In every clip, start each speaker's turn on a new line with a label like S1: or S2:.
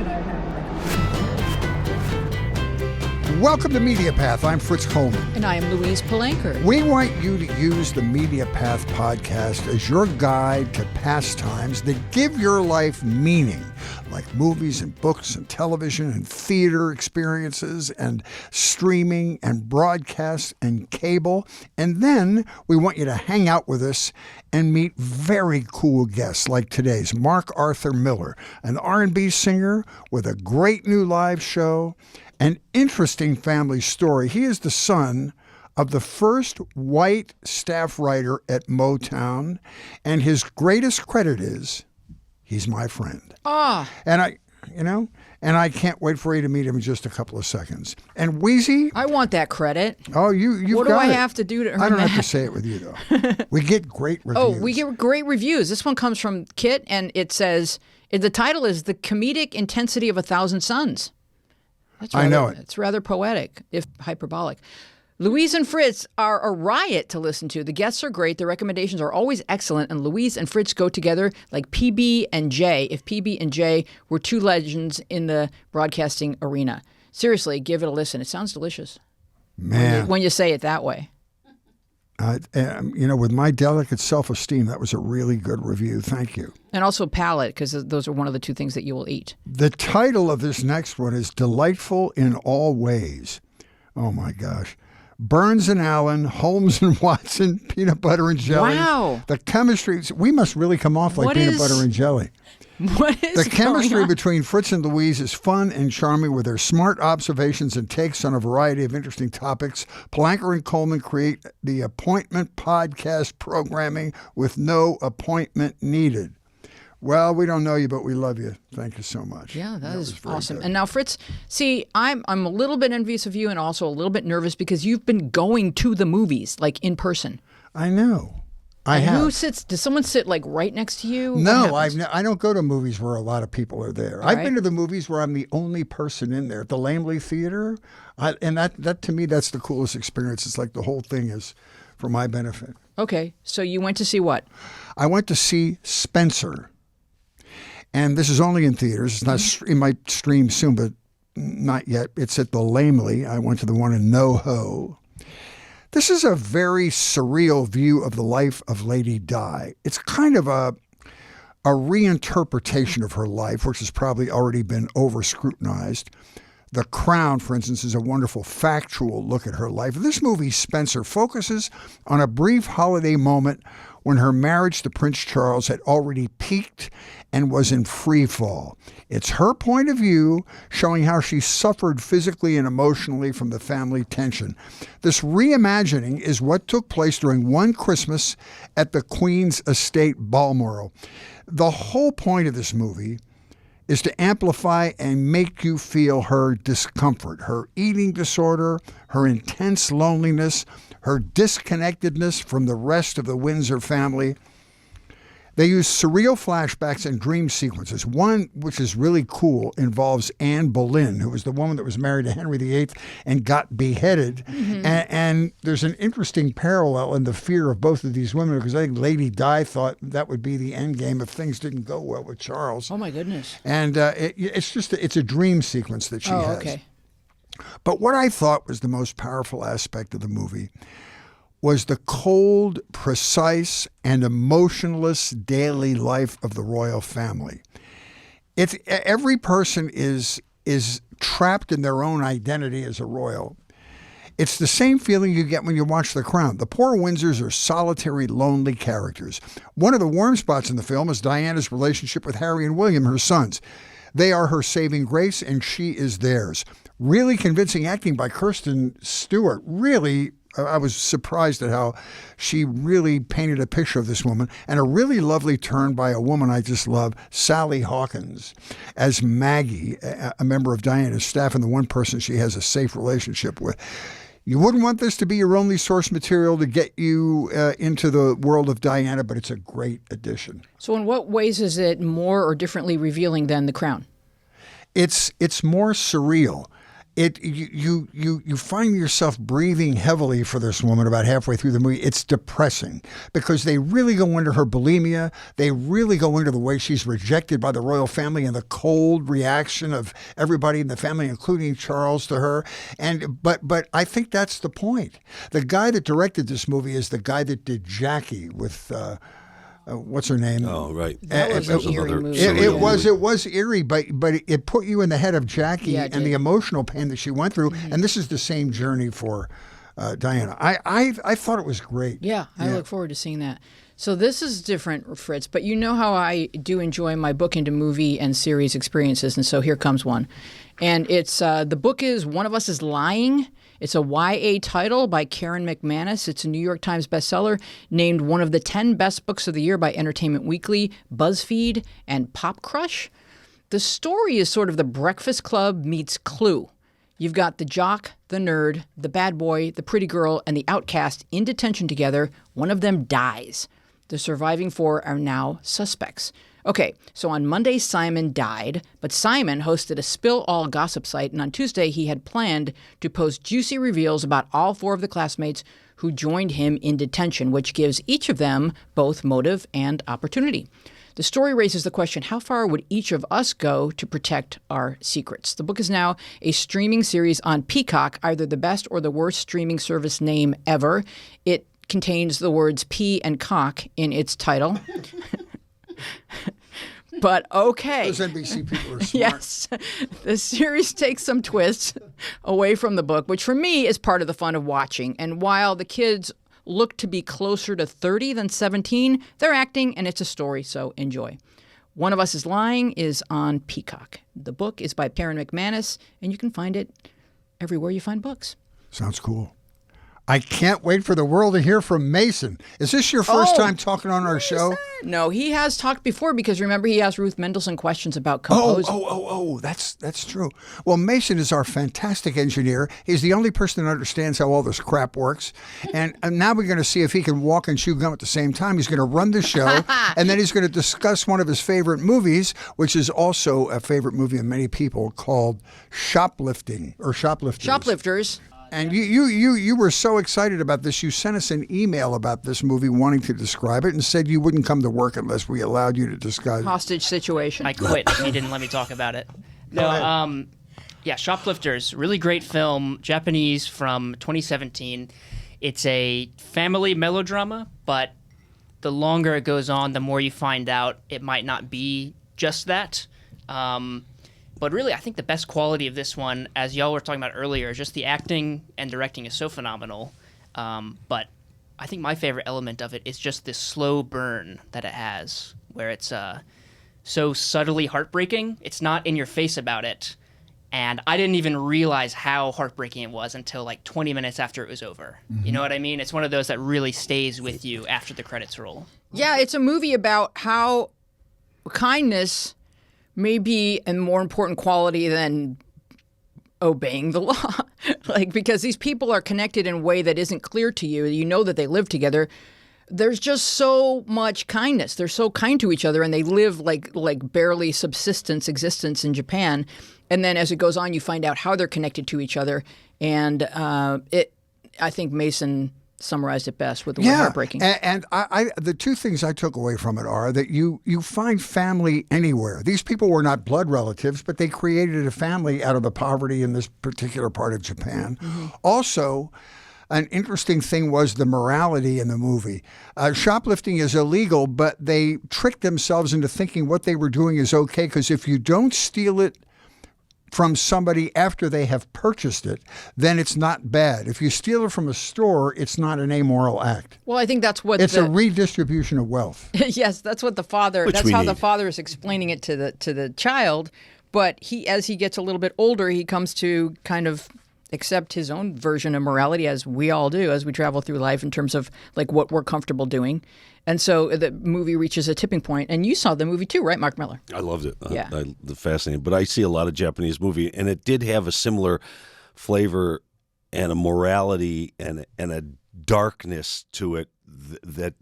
S1: should I have?
S2: Welcome to Media Path. I'm Fritz Coleman.
S1: And I am Louise Palanker.
S2: We want you to use the Media Path podcast as your guide to pastimes that give your life meaning, like movies and books and television and theater experiences and streaming and broadcast and cable. And then we want you to hang out with us and meet very cool guests like today's Mark Arthur Miller, an R&B singer with a great new live show. An interesting family story. He is the son of the first white staff writer at Motown, and his greatest credit is he's my friend. And I can't wait for you to meet him in just a couple of seconds. And Weezy,
S1: I want that credit.
S2: Oh, you've
S1: what
S2: got
S1: do I
S2: it.
S1: have to do to earn
S2: I don't
S1: that?
S2: have to say it with you though. We get great reviews.
S1: Oh, we get great reviews. This one comes from Kit, and it says the title is "The Comedic Intensity of 1,000 Suns."
S2: I know it.
S1: It's rather poetic, if hyperbolic. Louise and Fritz are a riot to listen to. The guests are great. The recommendations are always excellent. And Louise and Fritz go together like PB and J, if PB and J were two legends in the broadcasting arena. Seriously, give it a listen. It sounds delicious.
S2: Man.
S1: When you say it that way.
S2: With my delicate self-esteem, that was a really good review. Thank you.
S1: And also palate, because those are one of the two things that you will eat.
S2: The title of this next one is Delightful in All Ways. Oh, my gosh. Burns and Allen, Holmes and Watson, peanut butter and jelly.
S1: Wow.
S2: The chemistry, we must really come off like peanut butter and jelly.
S1: What is
S2: The chemistry
S1: going on?
S2: between Fritz and Louise is fun and charming with their smart observations and takes on a variety of interesting topics. Palanker and Coleman create the appointment podcast programming with no appointment needed. Well, we don't know you, but we love you. Thank you so much.
S1: Yeah, that is awesome.
S2: Good.
S1: And now, Fritz, see, I'm a little bit envious of you and also a little bit nervous because you've been going to the movies, like in person.
S2: I know. I have.
S1: Who sits? Does someone sit like right next to you?
S2: No, I don't go to movies where a lot of people are there.
S1: All
S2: I've
S1: right.
S2: been to the movies where I'm the only person in there. At the Langley Theater, and that to me, that's the coolest experience. It's like the whole thing is for my benefit.
S1: Okay, so you went to see what?
S2: I went to see Spencer, and this is only in theaters. It's not it might stream soon, but not yet. It's at the Langley. I went to the one in NoHo. This is a very surreal view of the life of Lady Di. It's kind of a reinterpretation of her life, which has probably already been over-scrutinized. The Crown, for instance, is a wonderful factual look at her life. This movie, Spencer, focuses on a brief holiday moment when her marriage to Prince Charles had already peaked and was in free fall. It's her point of view, showing how she suffered physically and emotionally from the family tension. This reimagining is what took place during one Christmas at the Queen's estate, Balmoral. The whole point of this movie is to amplify and make you feel her discomfort, her eating disorder, her intense loneliness, her disconnectedness from the rest of the Windsor family. They use surreal flashbacks and dream sequences. One, which is really cool, involves Anne Boleyn, who was the woman that was married to Henry VIII and got beheaded. Mm-hmm. And there's an interesting parallel in the fear of both of these women, because I think Lady Di thought that would be the end game if things didn't go well with Charles.
S1: Oh, my goodness.
S2: And it's a dream sequence that she has.
S1: Okay.
S2: But what I thought was the most powerful aspect of the movie was the cold, precise, and emotionless daily life of the royal family. Every person is trapped in their own identity as a royal. It's the same feeling you get when you watch The Crown. The poor Windsors are solitary, lonely characters. One of the warm spots in the film is Diana's relationship with Harry and William, her sons. They are her saving grace, and she is theirs. Really convincing acting by Kirsten Stewart. Really, I was surprised at how she really painted a picture of this woman, and a really lovely turn by a woman I just love, Sally Hawkins, as Maggie, a member of Diana's staff and the one person she has a safe relationship with. You wouldn't want this to be your only source material to get you into the world of Diana, but it's a great addition.
S1: So in what ways is it more or differently revealing than The Crown?
S2: It's more surreal. you find yourself breathing heavily for this woman about halfway through the movie. It's depressing because they really go into her bulimia. They really go into the way she's rejected by the royal family and the cold reaction of everybody in the family, including Charles, to her. But I think that's the point. The guy that directed this movie is the guy that did Jackie with. What's her name?
S3: Oh, right.
S1: That was an eerie movie.
S2: It was eerie, but it put you in the head of Jackie and the emotional pain that she went through. Mm-hmm. And this is the same journey for Diana. I thought it was great.
S1: Yeah, I look forward to seeing that. So this is different, Fritz, but you know how I do enjoy my book into movie and series experiences, and so here comes one. And it's the book is One of Us is Lying. It's a YA title by Karen McManus. It's a New York Times bestseller, named one of the 10 best books of the year by Entertainment Weekly, BuzzFeed, and Pop Crush. The story is sort of the Breakfast Club meets Clue. You've got the jock, the nerd, the bad boy, the pretty girl, and the outcast in detention together. One of them dies. The surviving 4 are now suspects. Okay, so on Monday, Simon died, but Simon hosted a Spill All gossip site, and on Tuesday, he had planned to post juicy reveals about all 4 of the classmates who joined him in detention, which gives each of them both motive and opportunity. The story raises the question, how far would each of us go to protect our secrets? The book is now a streaming series on Peacock, either the best or the worst streaming service name ever. It contains the words pea and cock in its title. But okay.
S2: Those NBC people are smart.
S1: Yes. The series takes some twists away from the book, which for me is part of the fun of watching. And while the kids look to be closer to 30 than 17, they're acting and it's a story, so enjoy. One of Us is Lying is on Peacock. The book is by Karen McManus, and you can find it everywhere you find books.
S2: Sounds cool. I can't wait for the world to hear from Mason. Is this your first time talking on our show?
S1: No, he has talked before because remember he asked Ruth Mendelson questions about composing.
S2: That's true. Well, Mason is our fantastic engineer. He's the only person that understands how all this crap works. And now we're going to see if he can walk and chew gum at the same time. He's going to run the show, and then he's going to discuss one of his favorite movies, which is also a favorite movie of many people, called Shoplifting or Shoplifters.
S1: Shoplifters.
S2: And you were so excited about this. You sent us an email about this movie wanting to describe it and said you wouldn't come to work unless we allowed you to discuss it.
S1: Hostage situation.
S4: I quit if you didn't let me talk about it. No, Shoplifters, really great film, Japanese from 2017. It's a family melodrama, but the longer it goes on, the more you find out it might not be just that. But really, I think the best quality of this one, as y'all were talking about earlier, is just the acting and directing is so phenomenal. But I think my favorite element of it is just this slow burn that it has, where it's so subtly heartbreaking. It's not in your face about it. And I didn't even realize how heartbreaking it was until like 20 minutes after it was over. Mm-hmm. You know what I mean? It's one of those that really stays with you after the credits roll.
S1: Yeah, it's a movie about how kindness may be a more important quality than obeying the law. Because these people are connected in a way that isn't clear to you. You know that they live together. There's just so much kindness. They're so kind to each other, and they live like barely subsistence existence in Japan. And then as it goes on, you find out how they're connected to each other. And I think Mason summarized it best with the word heartbreaking.
S2: And I the two things I took away from it are that you find family anywhere. These people were not blood relatives, but they created a family out of the poverty in this particular part of Japan. Mm-hmm. Also, an interesting thing was the morality in the movie. Shoplifting is illegal, but they tricked themselves into thinking what they were doing is okay, because if you don't steal it from somebody after they have purchased it, then it's not bad. If you steal it from a store, it's not an amoral act.
S1: Well, I think that's what
S2: it's a redistribution of wealth.
S1: Yes, that's what the father. That's how the father is explaining it to the child. But as he gets a little bit older, he comes to kind of accept his own version of morality, as we all do as we travel through life, in terms of like what we're comfortable doing. And so the movie reaches a tipping point. And you saw the movie too, right, Mark Miller?
S3: I loved it.
S1: Yeah.
S3: Fascinating. But I see a lot of Japanese movie, and it did have a similar flavor and a morality and a darkness to it that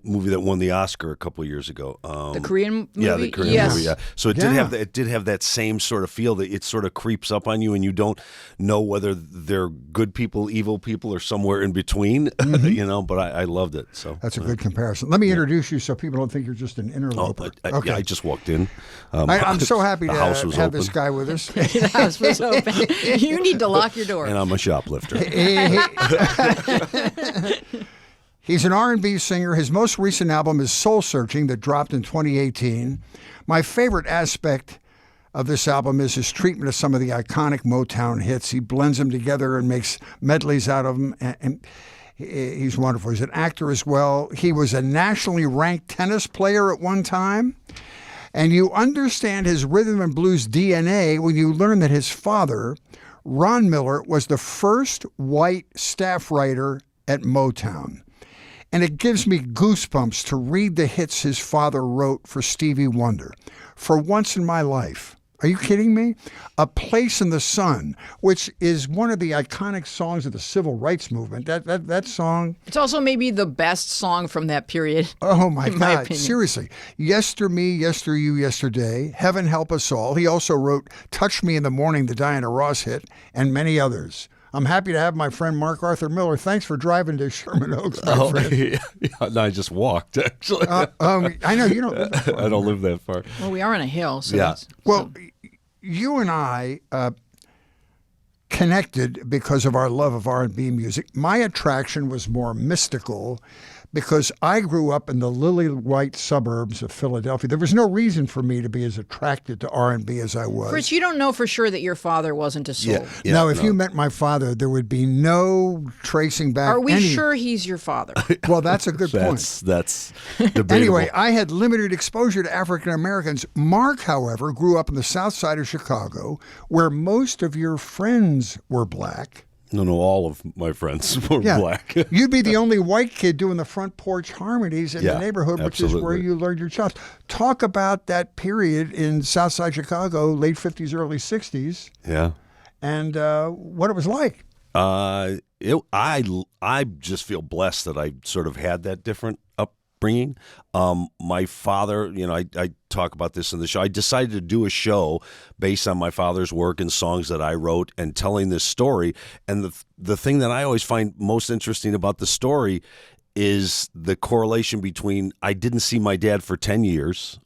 S3: movie that won the Oscar a couple of years ago.
S1: The Korean movie?
S3: Yeah, the Korean
S1: Yes.
S3: movie. Yeah. So it did have that same sort of feel that it sort of creeps up on you, and you don't know whether they're good people, evil people, or somewhere in between. But I loved it. So
S2: That's a good comparison. Let me introduce you so people don't think you're just an interloper.
S3: Yeah, I just walked in.
S2: I'm so happy to
S3: house was
S2: have
S3: open.
S2: this guy with us.
S1: The house was open. You need to lock your door.
S3: And I'm a shoplifter.
S2: He's an R&B singer. His most recent album is Soul Searching that dropped in 2018. My favorite aspect of this album is his treatment of some of the iconic Motown hits. He blends them together and makes medleys out of them, and he's wonderful. He's an actor as well. He was a nationally ranked tennis player at one time. And you understand his rhythm and blues DNA when you learn that his father, Ron Miller, was the first white staff writer at Motown. And it gives me goosebumps to read the hits his father wrote for Stevie Wonder. For Once in My Life. Are you kidding me? A Place in the Sun, which is one of the iconic songs of the civil rights movement. That song.
S1: It's also maybe the best song from that period.
S2: Oh my
S1: in my
S2: God!
S1: opinion.
S2: Seriously, Yester Me, Yester You, Yesterday, Heaven Help Us All. He also wrote "Touch Me in the Morning," the Diana Ross hit, and many others. I'm happy to have my friend Mark Arthur Miller. Thanks for driving to Sherman Oaks, my friend.
S3: Yeah, no, I just walked, actually.
S2: I know you don't live that far.
S3: I don't live that far.
S1: Well, we are on a hill. So
S3: Yeah.
S1: that's-
S2: Well, you and I connected because of our love of R&B music. My attraction was more mystical because I grew up in the lily-white suburbs of Philadelphia. There was no reason for me to be as attracted to R&B as I was.
S1: Fritz, you don't know for sure that your father wasn't a soul.
S2: Now, if you met my father, there would be no tracing back.
S1: Are we sure he's your father?
S2: Well, that's a good point.
S3: That's debatable.
S2: Anyway, I had limited exposure to African Americans. Mark, however, grew up in the south side of Chicago, where most of your friends were black.
S3: No, all of my friends were black.
S2: You'd be the only white kid doing the front porch harmonies in the neighborhood, which is where
S3: absolutely.
S2: you learned your chops. Talk about that period in Southside Chicago, late 50s, early 60s,
S3: Yeah.
S2: and what it was like.
S3: I just feel blessed that I sort of had that different upbringing. My father, I talk about this in the show. I decided to do a show based on my father's work and songs that I wrote and telling this story. And the thing that I always find most interesting about the story is the correlation between I didn't see my dad for 10 years.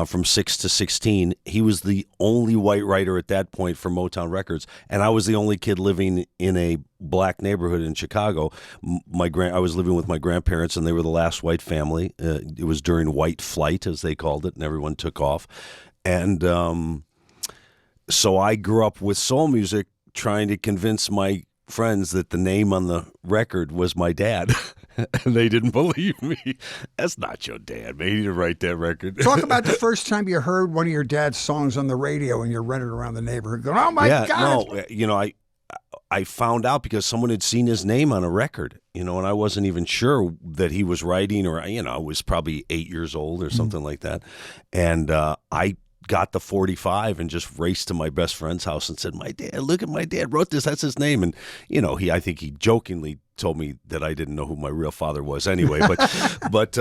S3: From 6 to 16, he was the only white writer at that point for Motown Records, and I was the only kid living in a black neighborhood in Chicago. I was living with my grandparents, and they were the last white family. It was during white flight, as they called it, and everyone took off. And so I grew up with soul music, trying to convince my friends that the name on the record was my dad. And they didn't believe me. That's not your dad, man. He didn't write that record.
S2: Talk about the first time you heard one of your dad's songs on the radio and you're running around the neighborhood going, oh, my God.
S3: No, I found out because someone had seen his name on a record, and I wasn't even sure that he was writing or, I was probably 8 years old or something like that. And I got the 45 and just raced to my best friend's house and said, look at my dad wrote this. That's his name. And, I think he jokingly told me that I didn't know who my real father was anyway. But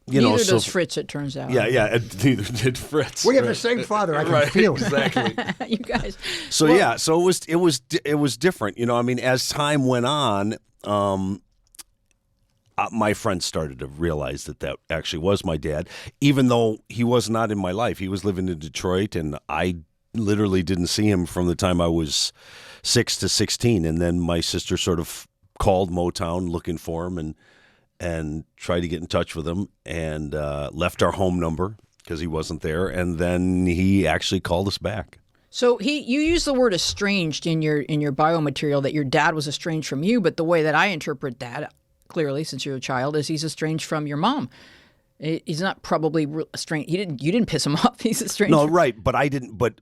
S1: Neither does Fritz, it turns out.
S3: Yeah, and neither did Fritz.
S2: We have the same father. I can feel it.
S3: Exactly.
S1: You guys.
S3: So it was different. As time went on, my friends started to realize that actually was my dad, even though he was not in my life. He was living in Detroit, and I literally didn't see him from the time I was 6 to 16. And then my sister sort of called Motown looking for him and tried to get in touch with him, and left our home number because he wasn't there. And then he actually called us back.
S1: So you use the word estranged in your biomaterial, that your dad was estranged from you, but the way that I interpret that, clearly, since you're a child, is he's estranged from your mom. He's not probably estranged. You didn't piss him off. He's estranged.
S3: No, right, but I didn't. But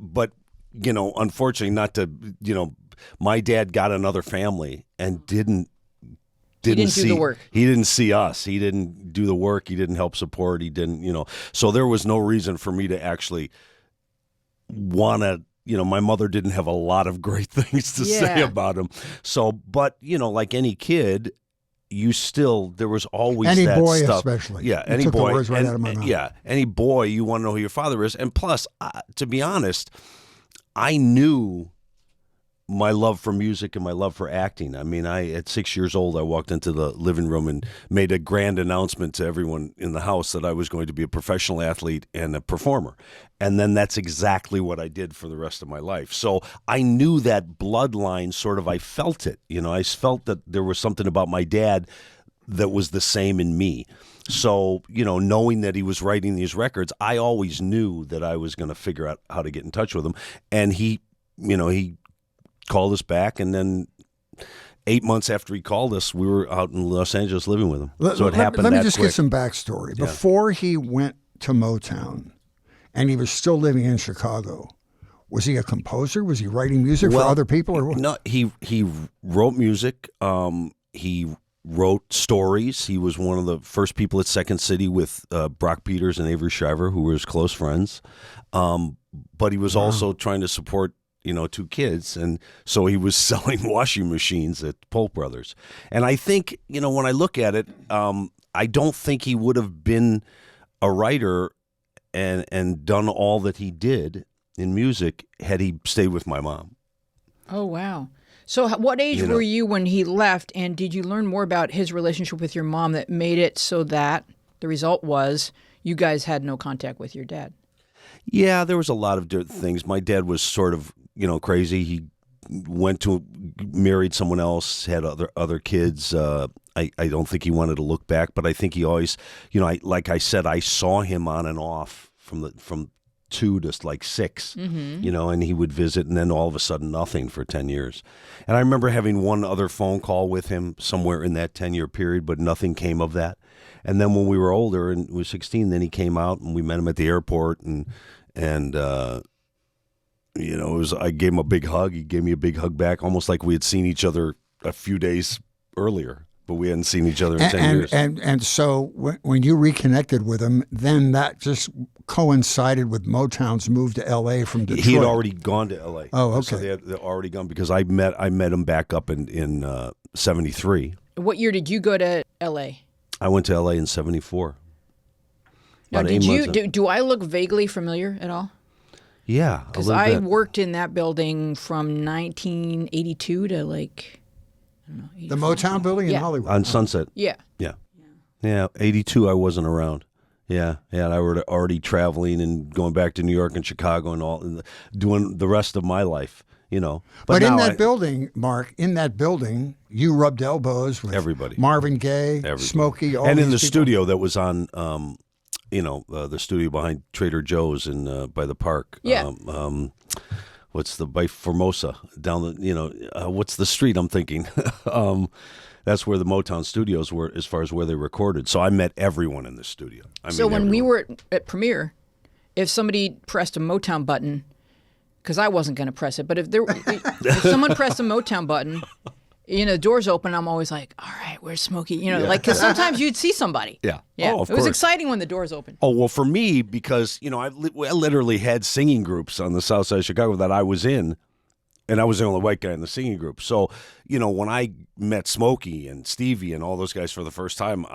S3: unfortunately, not to my dad got another family and didn't
S1: do
S3: see
S1: the work.
S3: He didn't see us. He didn't do the work. He didn't help support. He didn't. So there was no reason for me to actually want to. My mother didn't have a lot of great things to say about him. So, but like any kid, there was always
S2: any
S3: that
S2: boy
S3: stuff.
S2: especially.
S3: Yeah,
S2: You
S3: any
S2: took the
S3: boy.
S2: words right out of my mouth.
S3: Yeah, any boy, you want to know who your father is. And plus, to be honest, I knew my love for music and my love for acting. I mean, at 6 years old, I walked into the living room and made a grand announcement to everyone in the house that I was going to be a professional athlete and a performer. And then that's exactly what I did for the rest of my life. So I knew that bloodline I felt it. I felt that there was something about my dad that was the same in me. So, knowing that he was writing these records, I always knew that I was going to figure out how to get in touch with him. And he called us back, and then 8 months after he called us, we were out in Los Angeles living with him. So it happened
S2: Let me
S3: that
S2: just
S3: quick.
S2: get some backstory.
S3: Yeah.
S2: Before he went to Motown, and he was still living in Chicago, was he a composer? Was he writing music for other people? Or what?
S3: No, he wrote music. He wrote stories. He was one of the first people at Second City with Brock Peters and Avery Shriver, who were his close friends. But he was also trying to support two kids. And so he was selling washing machines at Polk Brothers. And I think, when I look at it, I don't think he would have been a writer and done all that he did in music had he stayed with my mom.
S1: Oh, wow. So what age were you when he left, and did you learn more about his relationship with your mom that made it so that the result was you guys had no contact with your dad?
S3: Yeah, there was a lot of different things. My dad was sort of, crazy. He married someone else, had other kids. I don't think he wanted to look back, but I think he always, like I said, I saw him on and off from 2 to like 6, and he would visit, and then all of a sudden nothing for 10 years. And I remember having one other phone call with him somewhere in that 10-year period, but nothing came of that. And then when we were older and was 16, then he came out and we met him at the airport, and it was, I gave him a big hug. He gave me a big hug back, almost like we had seen each other a few days earlier, but we hadn't seen each other in 10 years.
S2: And so when you reconnected with him, then that just coincided with Motown's move to L.A. from Detroit.
S3: He had already gone to L.A.
S2: Oh, okay.
S3: So they'd already gone because I met him back up in 73.
S1: What year did you go to L.A.?
S3: I went to L.A. in 74.
S1: Now, do I look vaguely familiar at all?
S3: Yeah,
S1: because I worked in that building from 1982 to like, I don't know, 84.
S2: The Motown building in Hollywood.
S3: On Sunset.
S1: Yeah.
S3: 82 I wasn't around. Yeah, and I were already traveling and going back to New York and Chicago and doing the rest of my life,
S2: But in that building, Mark, you rubbed elbows with
S3: everybody,
S2: Marvin Gaye, Smokey, all
S3: and
S2: these
S3: in the
S2: people.
S3: studio that was on, the studio behind Trader Joe's by the park.
S1: Yeah.
S3: What's by Formosa down the, what's the street I'm thinking? That's where the Motown studios were as far as where they recorded. So I met everyone in the studio.
S1: So when we were at Premiere, if somebody pressed a Motown button, because I wasn't going to press it, but if someone pressed a Motown button, the doors open, I'm always like, all right, where's Smokey? Because sometimes you'd see somebody.
S3: Yeah.
S1: Yeah.
S3: Oh, of
S1: it was
S3: course.
S1: exciting when the doors opened.
S3: Oh, well, for me, because, I literally had singing groups on the south side of Chicago that I was in, and I was the only white guy in the singing group. So, when I met Smokey and Stevie and all those guys for the first time,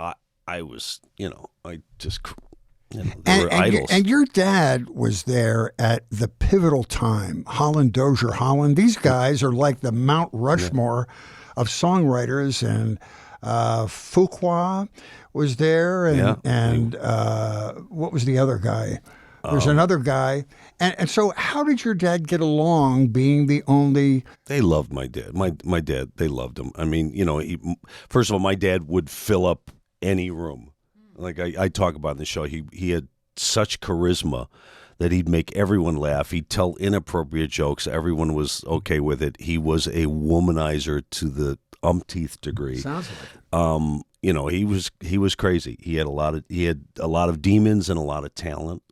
S3: I was, I just... they were idols.
S2: And your dad was there at the pivotal time. Holland Dozier, Holland. These guys are like the Mount Rushmore of songwriters. And Fuqua was there. And what was the other guy? There's another guy. And so how did your dad get along being the only...
S3: They loved my dad. My dad, they loved him. I mean, first of all, my dad would fill up any room. Like I talk about in the show, he had such charisma that he'd make everyone laugh. He'd tell inappropriate jokes. Everyone was okay with it. He was a womanizer to the umpteenth degree.
S2: Sounds like
S3: he was crazy. He had a lot of demons and a lot of talent,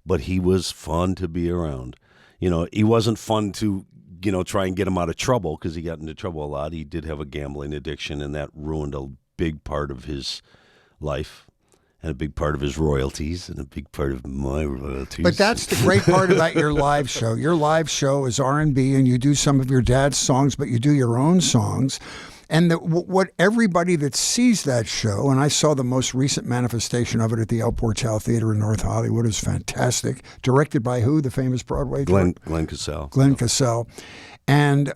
S3: but he was fun to be around. He wasn't fun to try and get him out of trouble because he got into trouble a lot. He did have a gambling addiction, and that ruined a big part of his life. And a big part of his royalties, and a big part of my royalties.
S2: But that's the great part about your live show. Your live show is R&B, and you do some of your dad's songs, but you do your own songs. And what everybody that sees that show, and I saw the most recent manifestation of it at the El Portal Theater in North Hollywood, is fantastic. Directed by who? The famous Broadway
S3: Glenn Cassell.
S2: Glenn Cassell. And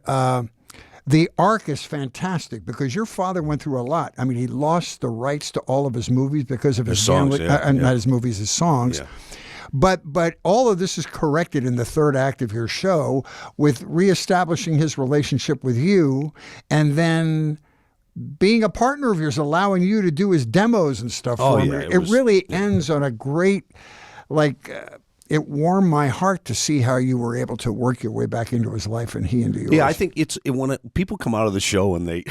S2: the arc is fantastic because your father went through a lot. I mean, he lost the rights to all of his movies because of his
S3: songs,
S2: not his movies, his songs.
S3: Yeah.
S2: But all of this is corrected in the third act of your show with reestablishing his relationship with you, and then being a partner of yours, allowing you to do his demos and stuff for him. It really ends on a great, it warmed my heart to see how you were able to work your way back into his life and he into yours.
S3: Yeah, I think when people come out of the show and I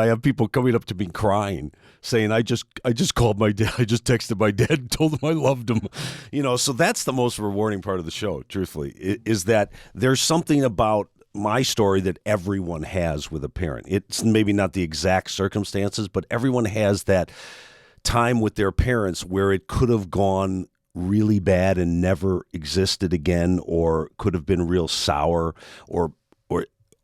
S3: have people coming up to me crying, saying, I just called my dad, I just texted my dad and told him I loved him. So that's the most rewarding part of the show, truthfully, is that there's something about my story that everyone has with a parent. It's maybe not the exact circumstances, but everyone has that time with their parents where it could have gone really bad and never existed again, or could have been real sour, or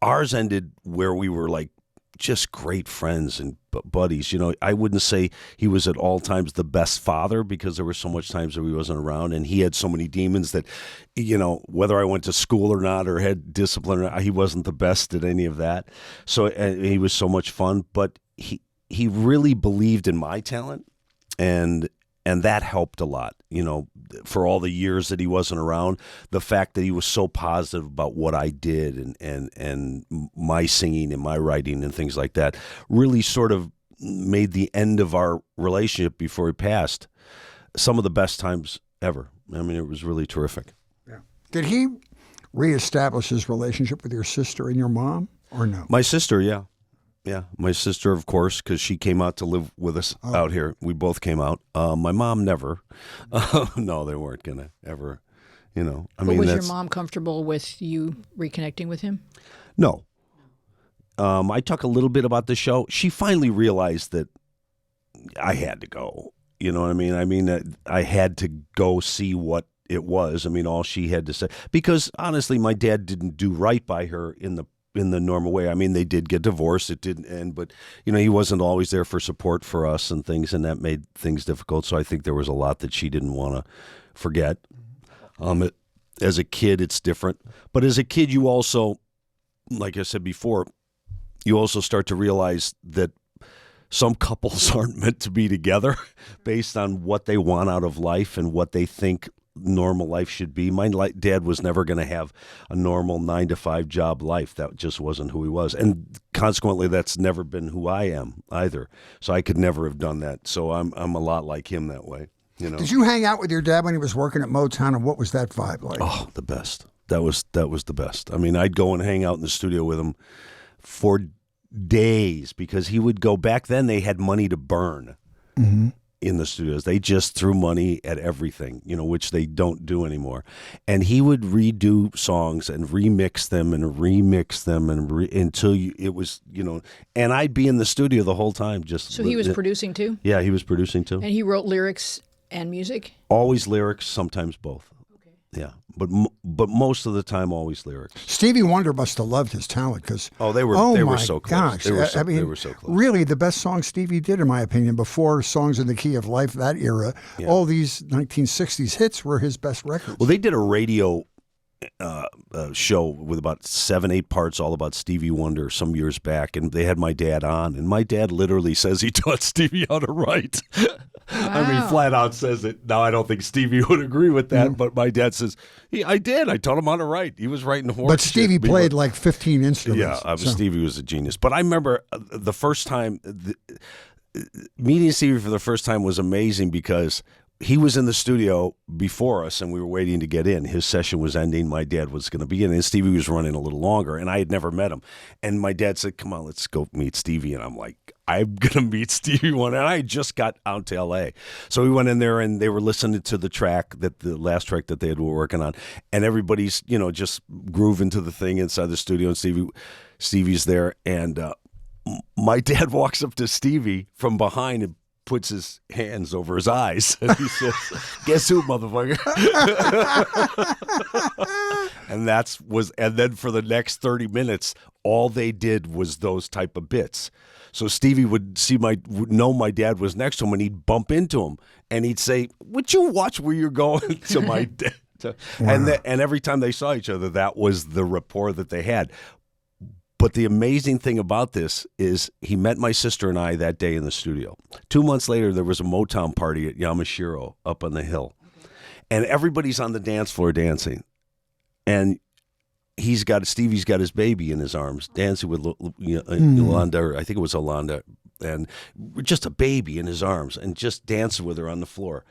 S3: ours ended where we were like just great friends and buddies. I wouldn't say he was at all times the best father because there were so much times that he wasn't around, and he had so many demons that, whether I went to school or not or had discipline or not, he wasn't the best at any of that. So he was so much fun, but he really believed in my talent, and that helped a lot, for all the years that he wasn't around. The fact that he was so positive about what I did and my singing and my writing and things like that really sort of made the end of our relationship before he passed some of the best times ever. I mean, it was really terrific.
S2: Yeah. Did he reestablish his relationship with your sister and your mom, or no?
S3: My sister, yeah. Yeah, my sister, of course, because she came out to live with us out here. We both came out. My mom never. No, they weren't going to ever,
S1: Was your mom comfortable with you reconnecting with him?
S3: No. I talk a little bit about the show. She finally realized that I had to go. You know what I mean? I had to go see what it was. I mean, all she had to say. Because, honestly, my dad didn't do right by her in the normal way. I mean, they did get divorced. It didn't end, but he wasn't always there for support for us and things, and that made things difficult. So I think there was a lot that she didn't want to forget. As a kid, it's different, but as a kid, you also, like I said before, you also start to realize that some couples aren't meant to be together based on what they want out of life and what they think normal life should be. My dad was never going to have a normal 9-to-5 job life. That just wasn't who he was. And consequently, that's never been who I am either. So I could never have done that. So I'm a lot like him that way.
S2: Did you hang out with your dad when he was working at Motown, and what was that vibe like?
S3: Oh, the best. That was the best. I mean, I'd go and hang out in the studio with him for days because he would go. Back then, they had money to burn. Mm-hmm. In the studios. They just threw money at everything, which they don't do anymore. And he would redo songs and remix them until it was, and I'd be in the studio the whole time. So
S1: he was producing too?
S3: Yeah, he was producing too.
S1: And he wrote lyrics and music?
S3: Always lyrics, sometimes both. Okay. Yeah, but most of the time, always lyrics.
S2: Stevie Wonder must have loved his talent because
S3: they were so close.
S2: Gosh,
S3: they were so close.
S2: Really, the best song Stevie did, in my opinion, before Songs in the Key of Life, that era, all these 1960s hits were his best records.
S3: Well, they did a radio show with about 7-8 parts all about Stevie Wonder some years back, and they had my dad on, and my dad literally says he taught Stevie how to write. Wow. I mean, flat out says it. Now, I don't think Stevie would agree with that, but my dad says, I did. I taught him how to write. He was writing horse.
S2: But Stevie played like 15 instruments.
S3: Yeah, Stevie was a genius. But I remember the first time, meeting Stevie for the first time was amazing because he was in the studio before us, and we were waiting to get in. His session was ending. My dad was going to be in, and Stevie was running a little longer, and I had never met him. And my dad said, come on, let's go meet Stevie. And I'm like, I'm going to meet Stevie one. And I just got out to L.A. So we went in there, and they were listening to the last track that they were working on. And everybody's, just grooving to the thing inside the studio, and Stevie's there. And my dad walks up to Stevie from behind and puts his hands over his eyes, and he says, guess who, motherfucker? And then for the next 30 minutes, all they did was those type of bits. So Stevie would know my dad was next to him, and he'd bump into him, and he'd say, "Would you watch where you're going?" to my dad. And every time they saw each other, that was the rapport that they had. But the amazing thing about this is he met my sister and I that day in the studio. 2 months later, there was a Motown party at Yamashiro up on the hill. And everybody's on the dance floor dancing. And Stevie's got his baby in his arms, dancing with Yolanda, or I think it was Yolanda, and just a baby in his arms, and just dancing with her on the floor.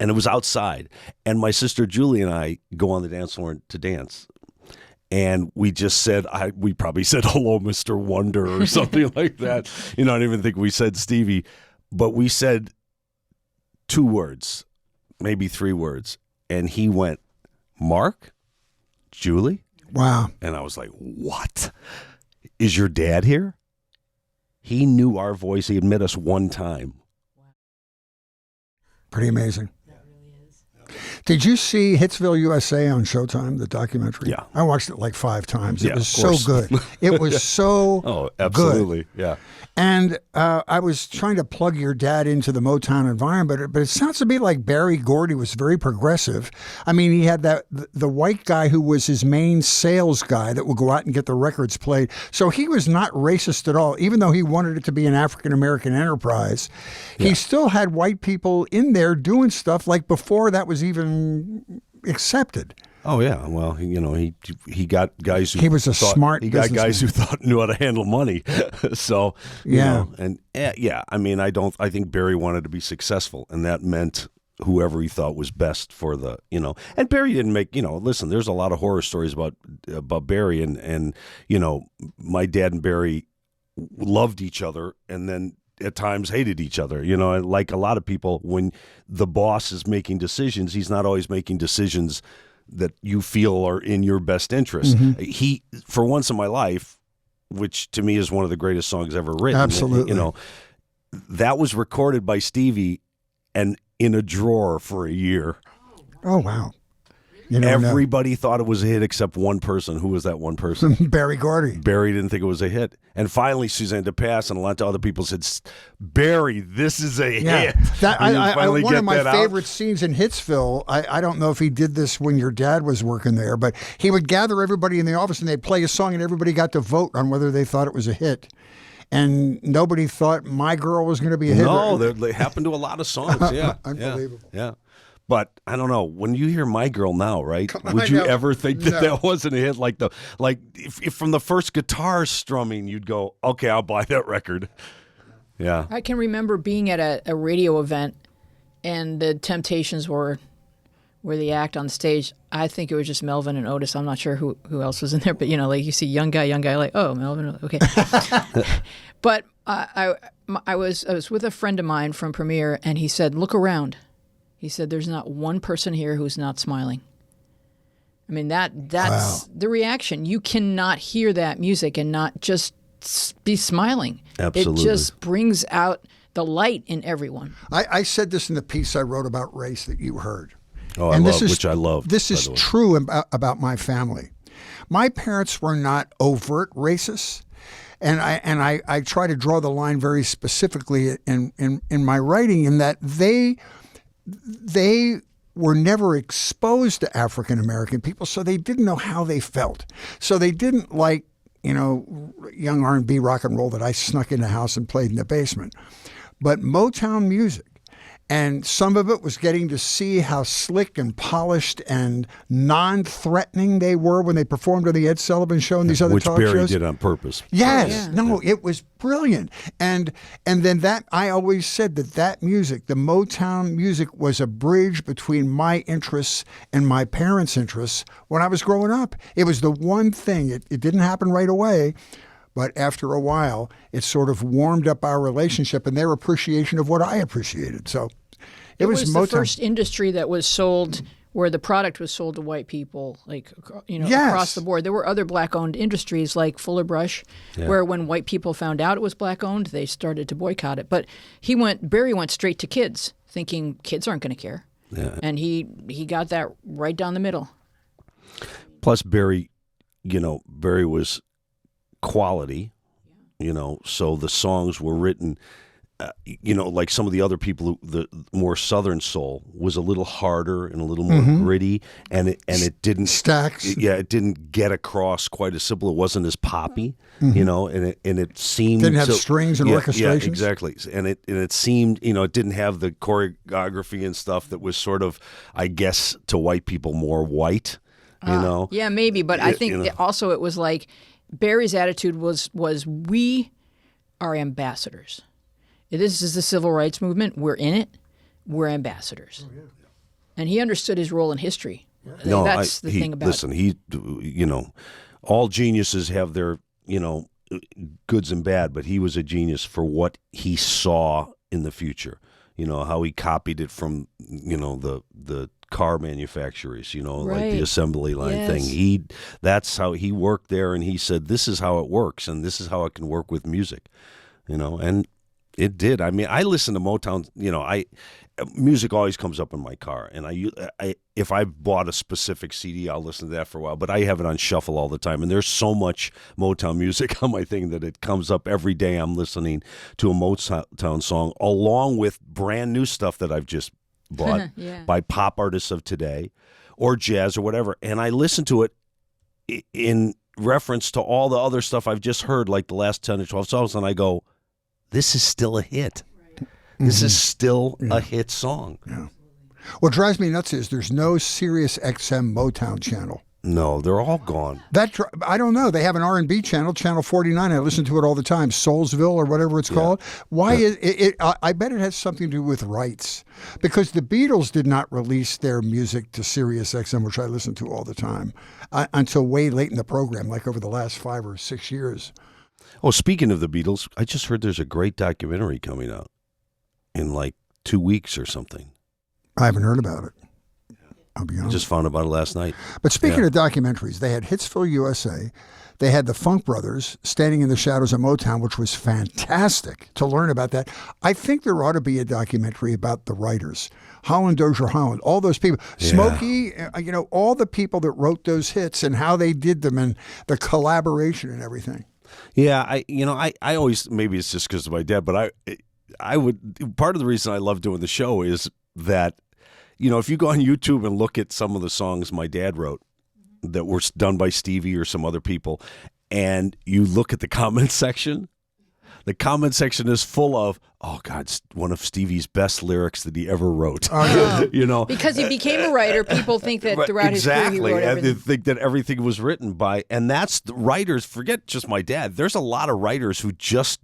S3: And it was outside. And my sister Julie and I go on the dance floor to dance. And we just said, we probably said, "Hello, Mr. Wonder," or something like that. I don't even think we said Stevie, but we said 2 words, maybe 3 words. And he went, "Mark, Julie?"
S2: Wow.
S3: And I was like, "What? Is your dad here?" He knew our voice. He had met us one time.
S2: Pretty amazing. Did you see Hitsville, USA on Showtime, the documentary?
S3: Yeah.
S2: I watched it like 5 times.
S3: Yeah,
S2: it was so good. It was so
S3: Oh, absolutely.
S2: good.
S3: Yeah.
S2: And I was trying to plug your dad into the Motown environment, but it sounds to me like Berry Gordy was very progressive. I mean, he had the white guy who was his main sales guy that would go out and get the records played. So he was not racist at all, even though he wanted it to be an African-American enterprise. Yeah. He still had white people in there doing stuff like before that was even accepted.
S3: Oh yeah, well, he got guys who
S2: he was a smart.
S3: He got guys who knew how to handle money. So I mean, I think Barry wanted to be successful, and that meant whoever he thought was best for the And Barry didn't make Listen, there's a lot of horror stories about Barry, and my dad and Barry loved each other, and then at times hated each other. Like a lot of people, when the boss is making decisions, he's not always making decisions that you feel are in your best interest. Mm-hmm. He, for once in my life, which to me is one of the greatest songs ever written.
S2: Absolutely.
S3: That was recorded by Stevie and in a drawer for a year.
S2: Oh, wow.
S3: Everybody thought it was a hit except one person. Who was that one person?
S2: Barry Gordy.
S3: Barry didn't think it was a hit. And finally, Suzanne DePass and a lot of other people said, "Barry, this is a hit."
S2: One of my favorite scenes in Hitsville, I don't know if he did this when your dad was working there, but he would gather everybody in the office and they'd play a song and everybody got to vote on whether they thought it was a hit. And nobody thought My Girl was going to be a hit.
S3: No, that happened to a lot of songs. Yeah.
S2: Unbelievable.
S3: Yeah. But I don't know. When you hear My Girl now, right? Would you ever think that wasn't a hit? If from the first guitar strumming, you'd go, "Okay, I'll buy that record." Yeah.
S1: I can remember being at a radio event, and the Temptations were the act on stage. I think it was just Melvin and Otis. I'm not sure who else was in there, but like you see young guy, like, oh, Melvin, okay. But I was with a friend of mine from Premiere, and he said, "Look around." He said, "There's not one person here who's not smiling." I mean, that's the reaction. You cannot hear that music and not just be smiling.
S3: Absolutely.
S1: It just brings out the light in everyone.
S2: I said this in the piece I wrote about race that you heard.
S3: Oh, which I love.
S2: This is true about my family. My parents were not overt racists. And I try to draw the line very specifically in my writing in that they were never exposed to African American people, so they didn't know how they felt. So they didn't like, young R&B rock and roll that I snuck in the house and played in the basement. But Motown music, and some of it was getting to see how slick and polished and non-threatening they were when they performed on the Ed Sullivan Show and these other talk shows.
S3: Which Barry did on purpose.
S2: Yes. It was brilliant. And then that, I always said that music, the Motown music, was a bridge between my interests and my parents' interests when I was growing up. It was the one thing. It didn't happen right away. But after a while, it sort of warmed up our relationship and their appreciation of what I appreciated. So it was Motown.
S1: The first industry that was sold where the product was sold to white people,
S2: Yes.
S1: across the board. There were other black-owned industries like Fuller Brush, where when white people found out it was black-owned, they started to boycott it. But Barry went straight to kids, thinking kids aren't going to care. Yeah. And he got that right down the middle.
S3: Plus, Barry was quality, so the songs were written, like some of the other people, the more Southern soul was a little harder and a little more gritty, and it didn't
S2: stacks.
S3: It didn't get across quite as simple. It wasn't as poppy, and it seemed
S2: didn't have strings and orchestrations.
S3: Yeah, exactly. And it seemed, it didn't have the choreography and stuff that was sort of, I guess, to white people more white.
S1: Yeah, maybe, but I think also it was like Barry's attitude was we are ambassadors. This is the civil rights movement. We're in it. We're ambassadors. Oh, yeah. And he understood his role in history. Yeah. That's the thing about
S3: it. Listen, all geniuses have their, goods and bad, but he was a genius for what he saw in the future. How he copied it from, the car manufacturers, like the assembly line thing. That's how he worked there, and he said, this is how it works, and this is how it can work with music, and it did. I mean, I listen to Motown. Music always comes up in my car, and I if I bought a specific CD, I'll listen to that for a while. But I have it on shuffle all the time, and there's so much Motown music on my thing that it comes up every day. I'm listening to a Motown song along with brand new stuff that I've just bought by pop artists of today, or jazz or whatever, and I listen to it in reference to all the other stuff I've just heard, like the last 10 or 12 songs, and I go, this is still a hit. This is still a hit song.
S2: Yeah. What drives me nuts is there's no Sirius XM Motown channel.
S3: No, they're all gone.
S2: I don't know. They have an R&B channel, Channel 49. I listen to it all the time, Soulsville or whatever it's called. Why is it? I bet it has something to do with rights, because the Beatles did not release their music to Sirius XM, which I listen to all the time, until way late in the program, like over the last 5 or 6 years.
S3: Oh, speaking of the Beatles, I just heard there's a great documentary coming out in like 2 weeks or something.
S2: I haven't heard about it. I'll be honest.
S3: I just found about it last night.
S2: But speaking of documentaries, they had Hitsville, USA. They had the Funk Brothers, Standing in the Shadows of Motown, which was fantastic to learn about that. I think there ought to be a documentary about the writers. Holland Dozier Holland, all those people. Yeah. Smokey, all the people that wrote those hits and how they did them and the collaboration and everything.
S3: Yeah, I always, maybe it's just because of my dad, but I would, part of the reason I love doing the show is that, if you go on YouTube and look at some of the songs my dad wrote that were done by Stevie or some other people, and you look at the comment section is full of, oh God, one of Stevie's best lyrics that he ever wrote.
S1: Oh. Because he became a writer, people think that throughout his career he wrote everything.
S3: And they think that everything was written by, and that's the writers, forget just my dad, there's a lot of writers who just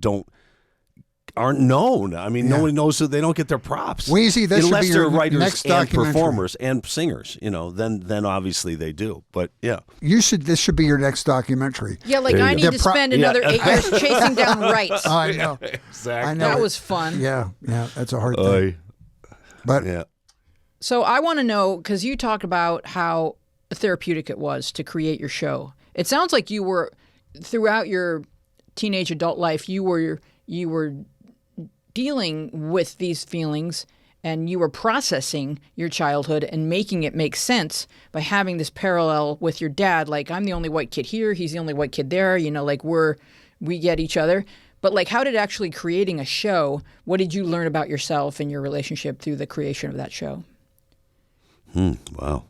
S3: aren't known. I mean, no one knows that they don't get their props.
S2: Weezy, that should be your
S3: writers
S2: next
S3: and
S2: documentary.
S3: Performers and singers, then obviously they do. But yeah.
S2: This should be your next documentary.
S1: Yeah, like I need to spend another 8 years chasing down rights.
S2: I know.
S3: Exactly.
S2: I know.
S1: That was fun.
S2: Yeah, that's a hard thing. But
S3: yeah.
S1: So I want to know, because you talked about how therapeutic it was to create your show. It sounds like you were, throughout your teenage adult life, you were dealing with these feelings, and you were processing your childhood and making it make sense by having this parallel with your dad. Like, I'm the only white kid here, he's the only white kid there, like we get each other. But like, how did actually creating a show, what did you learn about yourself and your relationship through the creation of that show?
S3: Wow.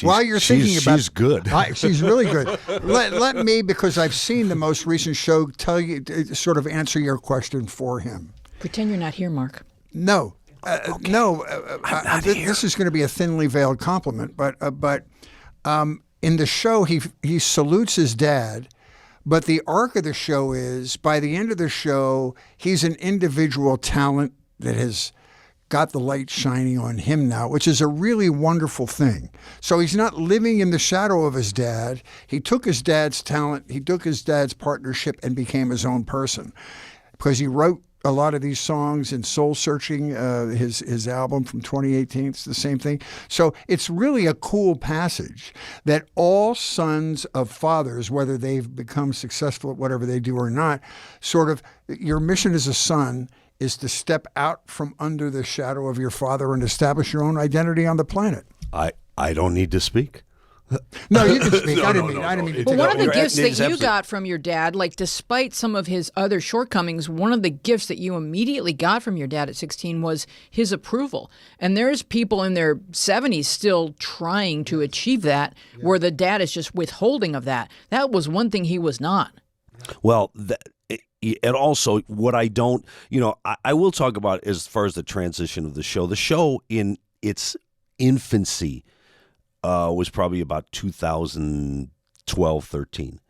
S2: While you're thinking about,
S3: she's good.
S2: She's really good. Let me, because I've seen the most recent show, tell you, sort of answer your question for him.
S1: Pretend you're not here, Mark.
S2: No, no. This is going to be a thinly veiled compliment, but in the show he salutes his dad, but the arc of the show is, by the end of the show, he's an individual talent that has got the light shining on him now, which is a really wonderful thing. So he's not living in the shadow of his dad. He took his dad's talent, he took his dad's partnership and became his own person, because he wrote a lot of these songs in Soul Searching, his album from 2018. It's the same thing. So it's really a cool passage that all sons of fathers, whether they've become successful at whatever they do or not, sort of, your mission as a son is to step out from under the shadow of your father and establish your own identity on the planet.
S3: I don't need to speak.
S2: No, you can speak.
S3: No,
S2: I didn't
S3: no,
S2: mean.
S3: no,
S2: I didn't
S3: no.
S2: mean to
S1: Well,
S2: take
S1: one
S2: over.
S1: of the
S3: You're
S1: gifts
S3: it
S1: that
S3: is
S1: you
S3: absolutely-
S1: got from your dad, like despite some of his other shortcomings, one of the gifts that you immediately got from your dad at 16 was his approval. And there's people in their 70s still trying to achieve that, where the dad is just withholding of that. That was one thing he was not.
S3: Well, and also what I don't, I will talk about as far as the transition of the show. The show in its infancy was probably about 2012, 13.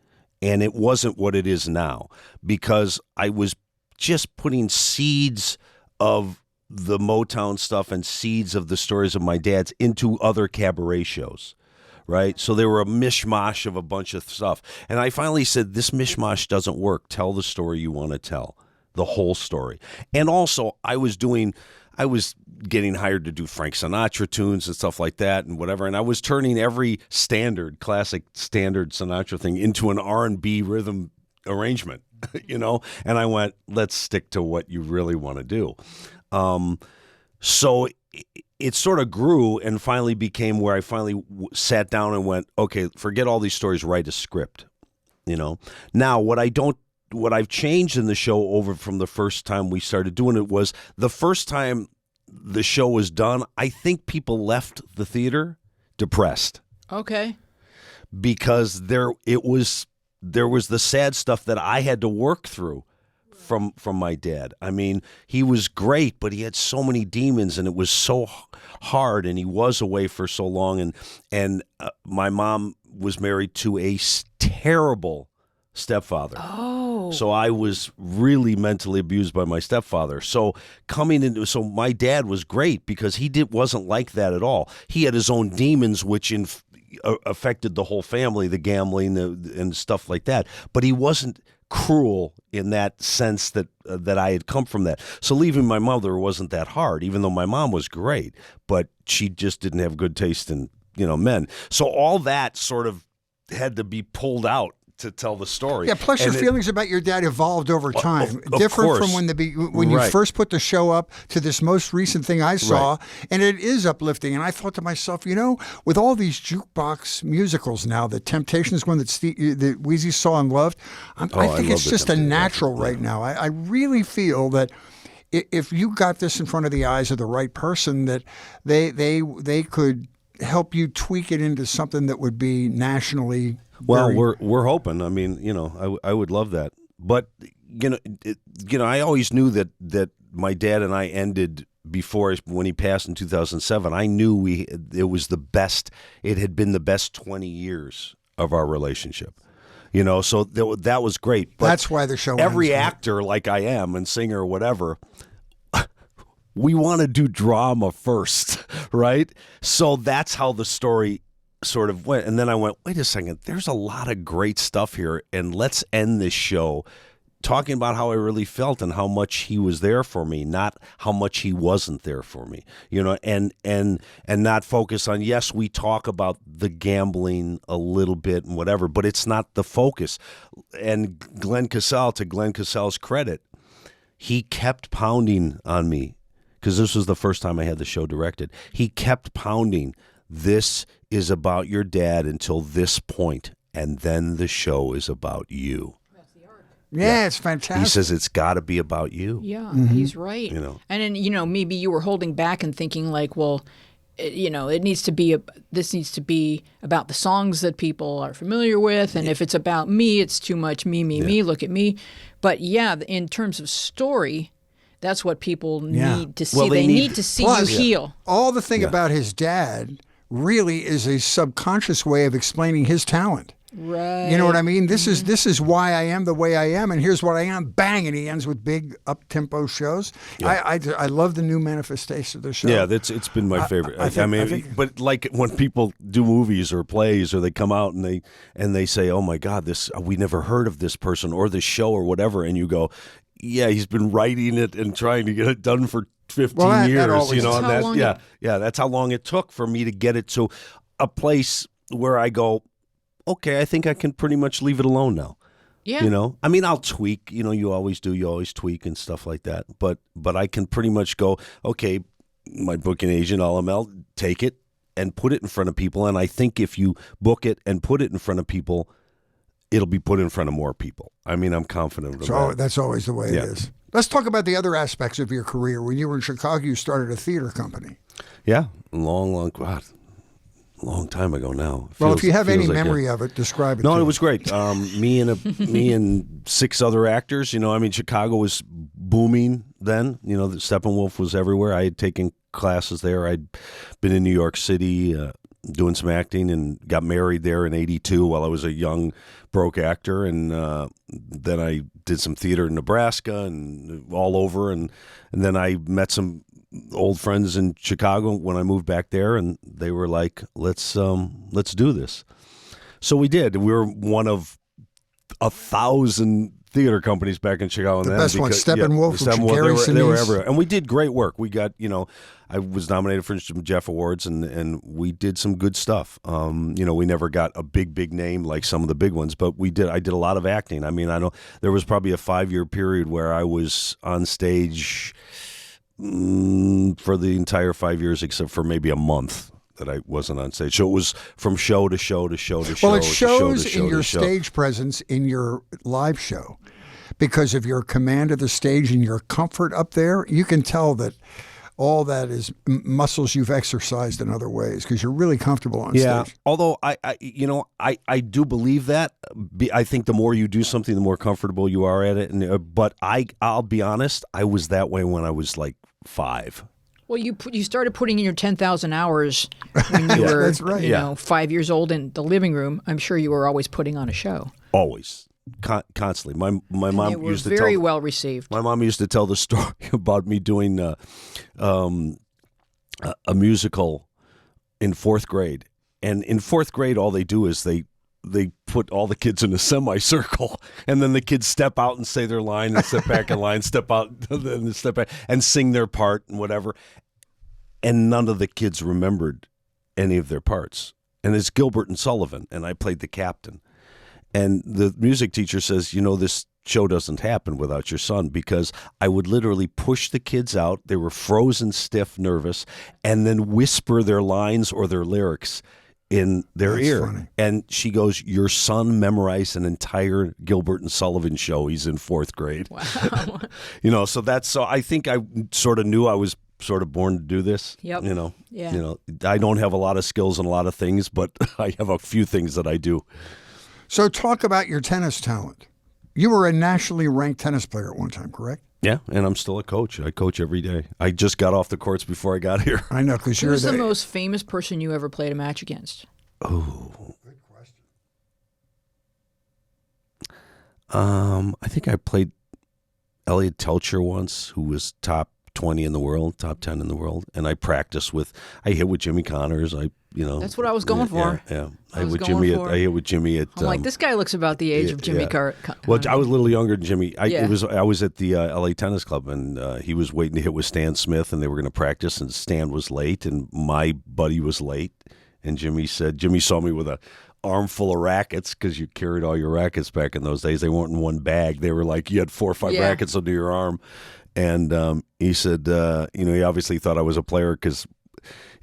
S3: And it wasn't what it is now because I was just putting seeds of the Motown stuff and seeds of the stories of my dad's into other cabaret shows. Right? So they were a mishmash of a bunch of stuff. And I finally said, this mishmash doesn't work. Tell the story you want to tell, the whole story. And also, I was getting hired to do Frank Sinatra tunes and stuff like that and whatever. And I was turning every classic standard Sinatra thing into an R&B rhythm arrangement, And I went, let's stick to what you really want to do. So it sort of grew and finally became where I finally sat down and went, okay, forget all these stories, write a script, Now, what I've changed in the show over from the first time we started doing it was the first time the show was done, I think people left the theater depressed
S1: Okay.
S3: because there was the sad stuff that I had to work through from my dad. I mean, he was great, but he had so many demons, and it was so hard, and he was away for so long, and my mom was married to a terrible stepfather.
S1: Oh.
S3: So I was really mentally abused by my stepfather. So my dad was great because he wasn't like that at all. He had his own demons, which affected the whole family, the gambling and stuff like that. But he wasn't cruel in that sense that I had come from that. So leaving my mother wasn't that hard, even though my mom was great, but she just didn't have good taste in, men. So all that sort of had to be pulled out to tell the story.
S2: Yeah, plus your feelings about your dad evolved over time.
S3: Of
S2: Different
S3: course.
S2: from when you
S3: Right.
S2: first put the show up to this most recent thing I saw, and it is uplifting. And I thought to myself, with all these jukebox musicals now, the Temptations one that Weezy saw and loved, I think it's just a natural right now. I really feel that if you got this in front of the eyes of the right person, that they could help you tweak it into something that would be nationally.
S3: Well, we're hoping. I mean, I would love that. But I always knew that my dad and I ended when he passed in 2007. I knew it was the best. It had been the best 20 years of our relationship. So that was great. But
S2: that's why the show.
S3: Every
S2: ends,
S3: actor, like I am, and singer or whatever, we want to do drama first, right? So that's how the story sort of went. And then I went, wait a second, there's a lot of great stuff here, and let's end this show talking about how I really felt and how much he was there for me, not how much he wasn't there for me, and not focus on, yes, we talk about the gambling a little bit and whatever, but it's not the focus. And to Glenn Cassell's credit, he kept pounding on me because this was the first time I had the show directed. He kept pounding, this is about your dad until this point, and then the show is about you.
S2: Yeah, it's fantastic.
S3: He says it's got to be about you.
S1: Yeah, he's right. And then, maybe you were holding back and thinking like, well, it needs to be this needs to be about the songs that people are familiar with, and if it's about me, it's too much me, look at me. But yeah, in terms of story, that's what people need to see.
S3: Well,
S1: they need to see you heal.
S2: All the thing about his dad really is a subconscious way of explaining his talent.
S1: Right.
S2: You know what I mean? This is why I am the way I am, and here's what I am. Bang, and he ends with big up-tempo shows. Yeah. I love the new manifestation of the show.
S3: Yeah, it's been my favorite. I think, but like when people do movies or plays, or they come out and they say, "Oh my God, we never heard of this person or this show or whatever," and you go, "Yeah, he's been writing it and trying to get it done for 15 years." That's how long it took for me to get it to a place where I go, okay, I think I can pretty much leave it alone now.
S1: Yeah.
S3: I mean, I'll tweak, you always do, you always tweak and stuff like that. But I can pretty much go, okay, my booking agent, LML, take it and put it in front of people. And I think if you book it and put it in front of people, it'll be put in front of more people. I mean, I'm confident of that.
S2: That's always the way it is. Let's talk about the other aspects of your career. When you were in Chicago, you started a theater company.
S3: Yeah, long time ago now.
S2: Well, if you have any memory of it, describe it.
S3: No, it was great. Me and 6 other actors. You know, I mean, Chicago was booming then. You know, Steppenwolf was everywhere. I had taken classes there. I'd been in New York City doing some acting and got married there in '82 while I was a young broke actor, and then I did some theater in Nebraska and all over, and then I met some old friends in Chicago when I moved back there, and they were like, let's do this. So we did. We were one of 1,000 theater companies back in Chicago.
S2: The best one, Steppenwolf,
S3: they were everywhere. And we did great work. We got, I was nominated for some Jeff Awards, and we did some good stuff. We never got a big name like some of the big ones, but I did a lot of acting. I mean, there was probably a 5-year period where I was on stage for the entire 5 years, except for maybe a month that I wasn't on stage. So it was from show to show to show to show.
S2: Well, it shows in your stage presence in your live show. Because of your command of the stage and your comfort up there, you can tell that all that is muscles you've exercised in other ways because you're really comfortable on stage.
S3: Although I do believe that. I think the more you do something, the more comfortable you are at it. But I'll be honest, I was that way when I was like 5.
S1: Well, you started putting in your 10,000 hours when you were
S2: that's right.
S1: 5 years old in the living room. I'm sure you were always putting on a show.
S3: Always. Constantly. My mom used to tell
S1: very well received.
S3: My mom used to tell the story about me doing a musical in 4th grade. And in 4th grade, all they do is they put all the kids in a semicircle, and then the kids step out and say their line and step back in line, step out and step back and sing their part and whatever. And none of the kids remembered any of their parts. And it's Gilbert and Sullivan, and I played the captain. And the music teacher says, this show doesn't happen without your son, because I would literally push the kids out. They were frozen, stiff, nervous, and then whisper their lines or their lyrics in their ear.
S2: Funny.
S3: And she goes, your son memorized an entire Gilbert and Sullivan show. He's in 4th grade.
S1: Wow.
S3: So I think I sort of knew I was sort of born to do this.
S1: Yep. Yeah.
S3: I don't have a lot of skills in a lot of things, but I have a few things that I do.
S2: So talk about your tennis talent. You were a nationally ranked tennis player at one time, correct?
S3: Yeah, and I'm still a coach. I coach every day. I just got off the courts before I got here.
S2: I know, because you're
S1: Who's the most famous person you ever played a match against?
S3: Oh. Good question. I think I played Elliot Telcher once, who was top 20 in the world, top 10 in the world, and I hit with Jimmy Connors.
S1: That's what I was going for.
S3: Yeah.
S1: I
S3: hit with Jimmy at.
S1: I'm like, this guy looks about the age of Jimmy Connors.
S3: Well, I was a little younger than Jimmy. I was at the LA Tennis Club, and he was waiting to hit with Stan Smith, and they were going to practice, and Stan was late, and my buddy was late, and Jimmy saw me with a armful of rackets, because you carried all your rackets back in those days. They weren't in one bag. They were like, you had 4 or 5 rackets under your arm. And he said, he obviously thought I was a player, because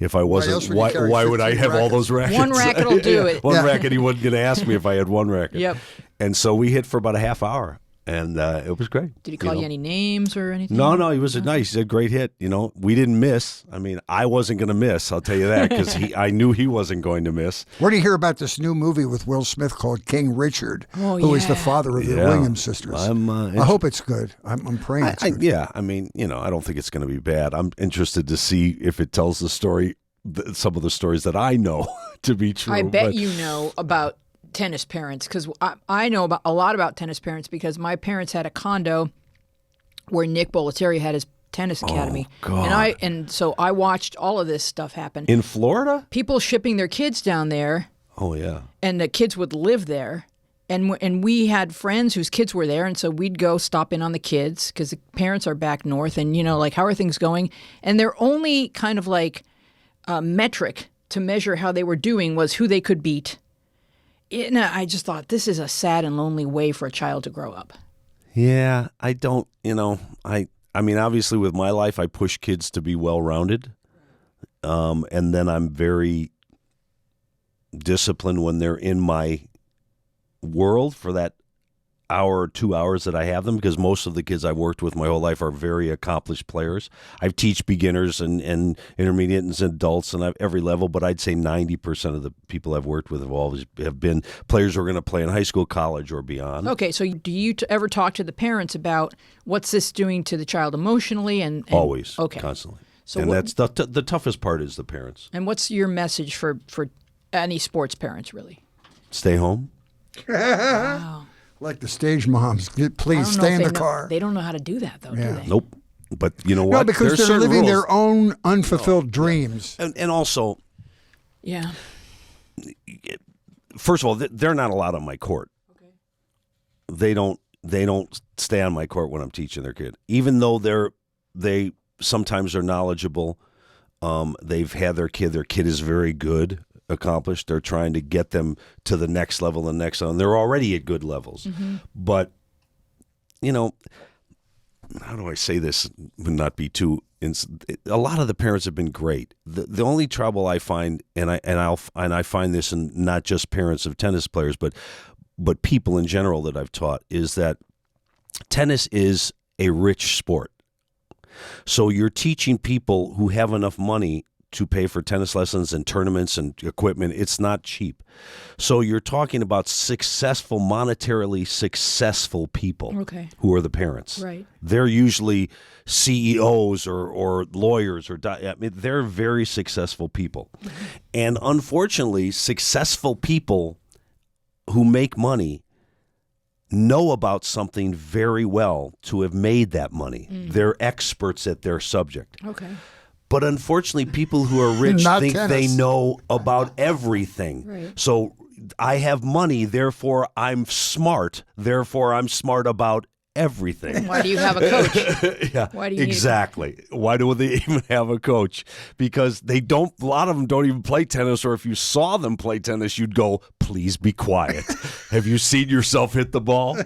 S3: if I wasn't, why would I have all those rackets?
S1: One racket will do it.
S3: One racket, he wasn't going to ask me if I had one racket.
S1: Yep.
S3: And so we hit for about a half hour, and it was great.
S1: Did he call you any names or anything?
S3: No, he was nice. He said, great hit. We didn't miss. I mean, I wasn't going to miss, I'll tell you that, because I knew he wasn't going to miss.
S2: Where do you hear about this new movie with Will Smith called King Richard, who is the father of the Williams sisters? I hope it's good. I'm praying it's good.
S3: I mean, I don't think it's going to be bad. I'm interested to see if it tells the story, some of the stories that I know to be true.
S1: I bet you know about tennis parents, because I know a lot about tennis parents, because my parents had a condo where Nick Bollettieri had his tennis academy.
S3: Oh, God.
S1: And so I watched all of this stuff happen.
S3: In Florida?
S1: People shipping their kids down there.
S3: Oh, yeah.
S1: And the kids would live there. And we had friends whose kids were there, and so we'd go stop in on the kids, because the parents are back north, and, how are things going? And their only kind of metric to measure how they were doing was who they could beat. And I just thought, this is a sad and lonely way for a child to grow up.
S3: Yeah, I don't, I mean, obviously with my life, I push kids to be well-rounded. and then I'm very disciplined when they're in my world for that hour or 2 hours that I have them, because most of the kids I've worked with my whole life are very accomplished players. I teach beginners and intermediate and adults and every level, but I'd say 90% of the people I've worked with have been players who are going to play in high school, college, or beyond.
S1: Okay, so do you ever talk to the parents about what's this doing to the child emotionally? And
S3: Always,
S1: okay,
S3: constantly.
S1: So
S3: and that's the toughest part is the parents.
S1: And what's your message for any sports parents, really?
S3: Stay home.
S1: Wow.
S2: Like the stage moms, please
S1: I don't know
S2: stay
S1: if
S2: in
S1: they
S2: the
S1: know-
S2: car.
S1: They don't know how to do that, though, do they?
S3: Nope. But you know what?
S2: No, because
S3: There's
S2: they're
S3: certain
S2: living
S3: rules.
S2: their own unfulfilled dreams.
S3: And also,
S1: Yeah.
S3: first of all, they're not allowed on my court.
S1: Okay.
S3: They don't stay on my court when I'm teaching their kid, even though they sometimes are knowledgeable. They've had their kid. Their kid is very good, accomplished. They're trying to get them to the next level, the next level. And they're already at good levels. Mm-hmm. But, you know, how do I say this would not be too? A lot of the parents have been great. The only trouble I find, and I find this in not just parents of tennis players, but people in general that I've taught, is that tennis is a rich sport. So you're teaching people who have enough money to pay for tennis lessons and tournaments and equipment. It's not cheap. So you're talking about monetarily successful people who are the parents.
S1: Right.
S3: They're usually CEOs or lawyers they're very successful people. Mm-hmm. And unfortunately, successful people who make money know about something very well to have made that money. They're experts at their subject.
S1: Okay.
S3: But unfortunately, people who are rich think
S2: tennis.
S3: they know about everything.
S1: Right.
S3: So I have money, therefore I'm smart. Therefore I'm smart about everything.
S1: Why do you have a coach?
S3: Yeah,
S1: Why do you need
S3: exactly. Why do they even have a coach? Because they don't. A lot of them don't even play tennis. Or if you saw them play tennis, you'd go, "Please be quiet." Have you seen yourself hit the ball?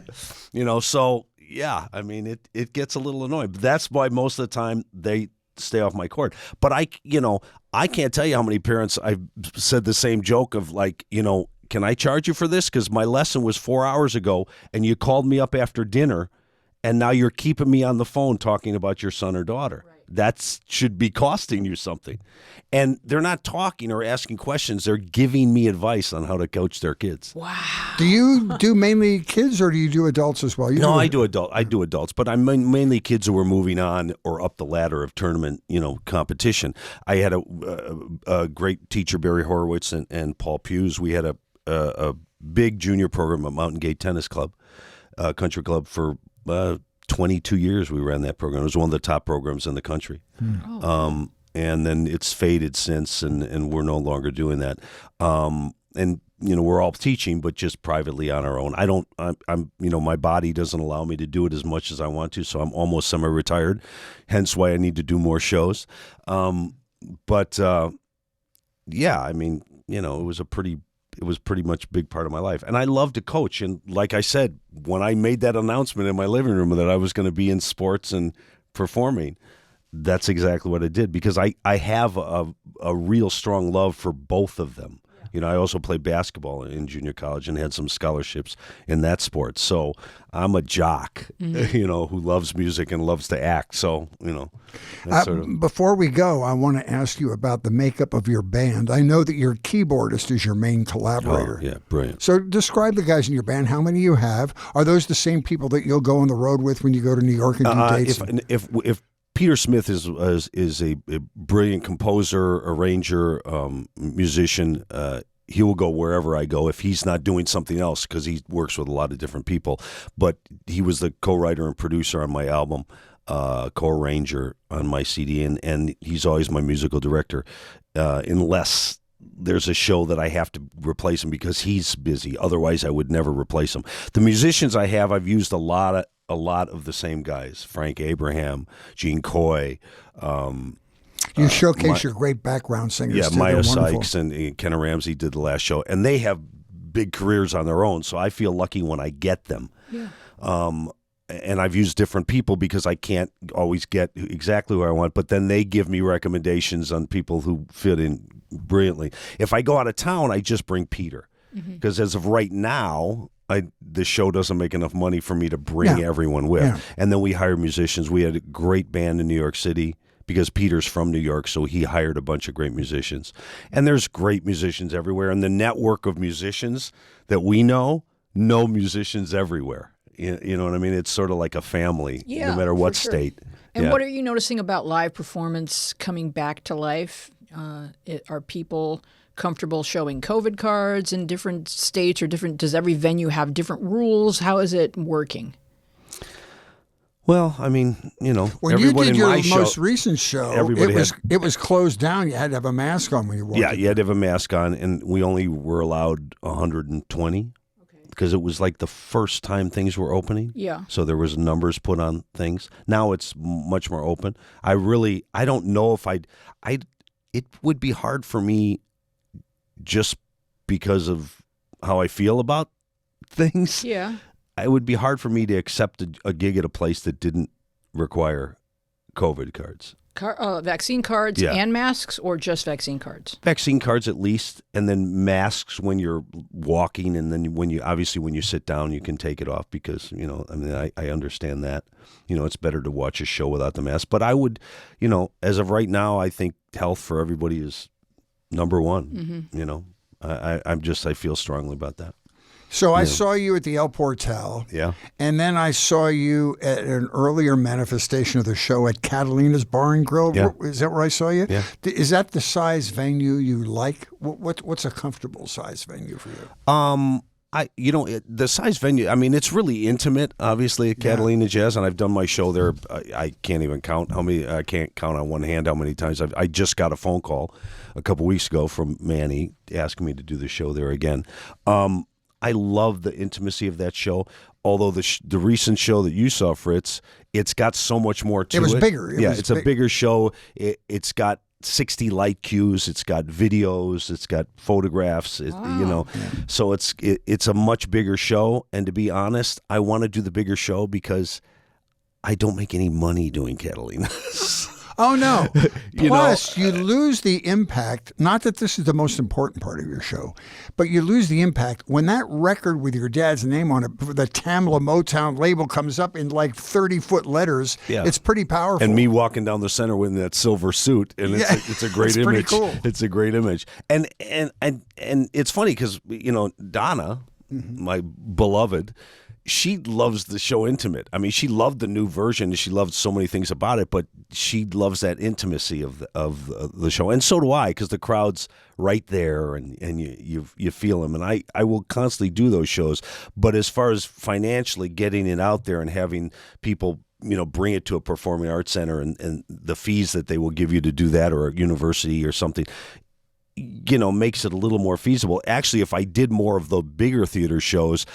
S3: So yeah. I mean, it gets a little annoying. But that's why most of the time they stay off my court. But I can't tell you how many parents I've said the same joke of like, can I charge you for this? Because my lesson was 4 hours ago, and you called me up after dinner, and now you're keeping me on the phone talking about your son or daughter. Right. That should be costing you something. And they're not talking or asking questions. They're giving me advice on how to coach their kids.
S1: Wow.
S2: Do you do mainly kids or do you do adults as well?
S3: I do adults, but I'm mainly kids who are moving on or up the ladder of tournament, competition. I had a great teacher, Barry Horowitz and Paul Hughes. We had a big junior program at Mountain Gate Tennis Club, country club for 22 years. We ran that program. It was one of the top programs in the country. And then it's faded since, and we're no longer doing that. And we're all teaching, but just privately on our own. I'm my body doesn't allow me to do it as much as I want to, so I'm almost semi-retired. Hence why I need to do more shows. But yeah, I mean, it was pretty much a big part of my life. And I love to coach. And like I said, when I made that announcement in my living room that I was going to be in sports and performing, that's exactly what I did, because I have a real strong love for both of them. Yeah. I also played basketball in junior college and had some scholarships in that sport. So I'm a jock, who loves music and loves to act. So, that's sort of...
S2: Before we go, I want to ask you about the makeup of your band. I know that your keyboardist is your main collaborator.
S3: Oh, yeah, brilliant.
S2: So describe the guys in your band. How many you have? Are those the same people that you'll go on the road with when you go to New York and do dates?
S3: If Peter Smith is a brilliant composer, arranger, musician. He will go wherever I go if he's not doing something else, because he works with a lot of different people. But he was the co-writer and producer on my album, co-arranger on my CD, and he's always my musical director, unless there's a show that I have to replace him because he's busy. Otherwise, I would never replace him. The musicians I've used a lot of the same guys: Frank Abraham, Gene Coy.
S2: You showcase your great background singers.
S3: Yeah,
S2: too.
S3: Maya Sykes and Kenna Ramsey did the last show, and they have big careers on their own. So I feel lucky when I get them. Yeah. and I've used different people because I can't always get exactly who I want, but then they give me recommendations on people who fit in brilliantly. If I go out of town, I just bring Peter, because as of right now, the show doesn't make enough money for me to bring everyone with. Yeah. And then we hire musicians. We had a great band in New York City because Peter's from New York, so he hired a bunch of great musicians. And there's great musicians everywhere. And the network of musicians that we know musicians everywhere. You know what I mean? It's sort of like a family, no matter what state.
S1: And what are you noticing about live performance coming back to life? Are people comfortable showing COVID cards in different states or different? Does every venue have different rules? How is it working?
S3: Well, I mean,
S2: when you did your most recent show, it was closed down. You had to have a mask on when you walked in.
S3: Yeah, you had to have a mask on, and we only were allowed 120 because it was like the first time things were opening.
S1: Yeah.
S3: So there was numbers put on things. Now it's much more open. I don't know if it would be hard for me just because of how I feel about things.
S1: Yeah.
S3: It would be hard for me to accept a gig at a place that didn't require COVID cards.
S1: Vaccine cards and masks, or just vaccine cards?
S3: Vaccine cards at least, and then masks when you're walking, and then when you sit down, you can take it off because, I understand that. It's better to watch a show without the mask. But I would, as of right now, I think health for everybody is number one. I feel strongly about that.
S2: So I saw you at the El Portal.
S3: Yeah.
S2: And then I saw you at an earlier manifestation of the show at Catalina's Bar and Grill.
S3: Yeah.
S2: Is that where I saw you?
S3: Yeah.
S2: Is that the size venue you like? What's a comfortable size venue for you?
S3: The size venue, I mean, it's really intimate, obviously, at Catalina Jazz, and I've done my show there. I can't even count I can't count on one hand how many times. I just got a phone call a couple weeks ago from Manny asking me to do the show there again. I love the intimacy of that show. Although the recent show that you saw, Fritz, it's got so much more to it.
S2: It was bigger.
S3: It's a bigger show. It's got 60 light cues. It's got videos. It's got photographs. So it's a much bigger show. And to be honest, I want to do the bigger show because I don't make any money doing Catalina.
S2: Oh, no. Plus, you lose the impact. Not that this is the most important part of your show, but you lose the impact when that record with your dad's name on it, the Tamla Motown label, comes up in like 30-foot letters. Yeah. It's pretty powerful.
S3: And me walking down the center with that silver suit, and it's a great image.
S2: Pretty cool.
S3: It's a great image. And it's funny because, Donna, my beloved, she loves the show intimate. I mean, she loved the new version, and she loved so many things about it, but she loves that intimacy of the show. And so do I, because the crowd's right there, and you feel them. And I will constantly do those shows. But as far as financially getting it out there and having people, bring it to a performing arts center and the fees that they will give you to do that, or a university or something, makes it a little more feasible. Actually, if I did more of the bigger theater shows,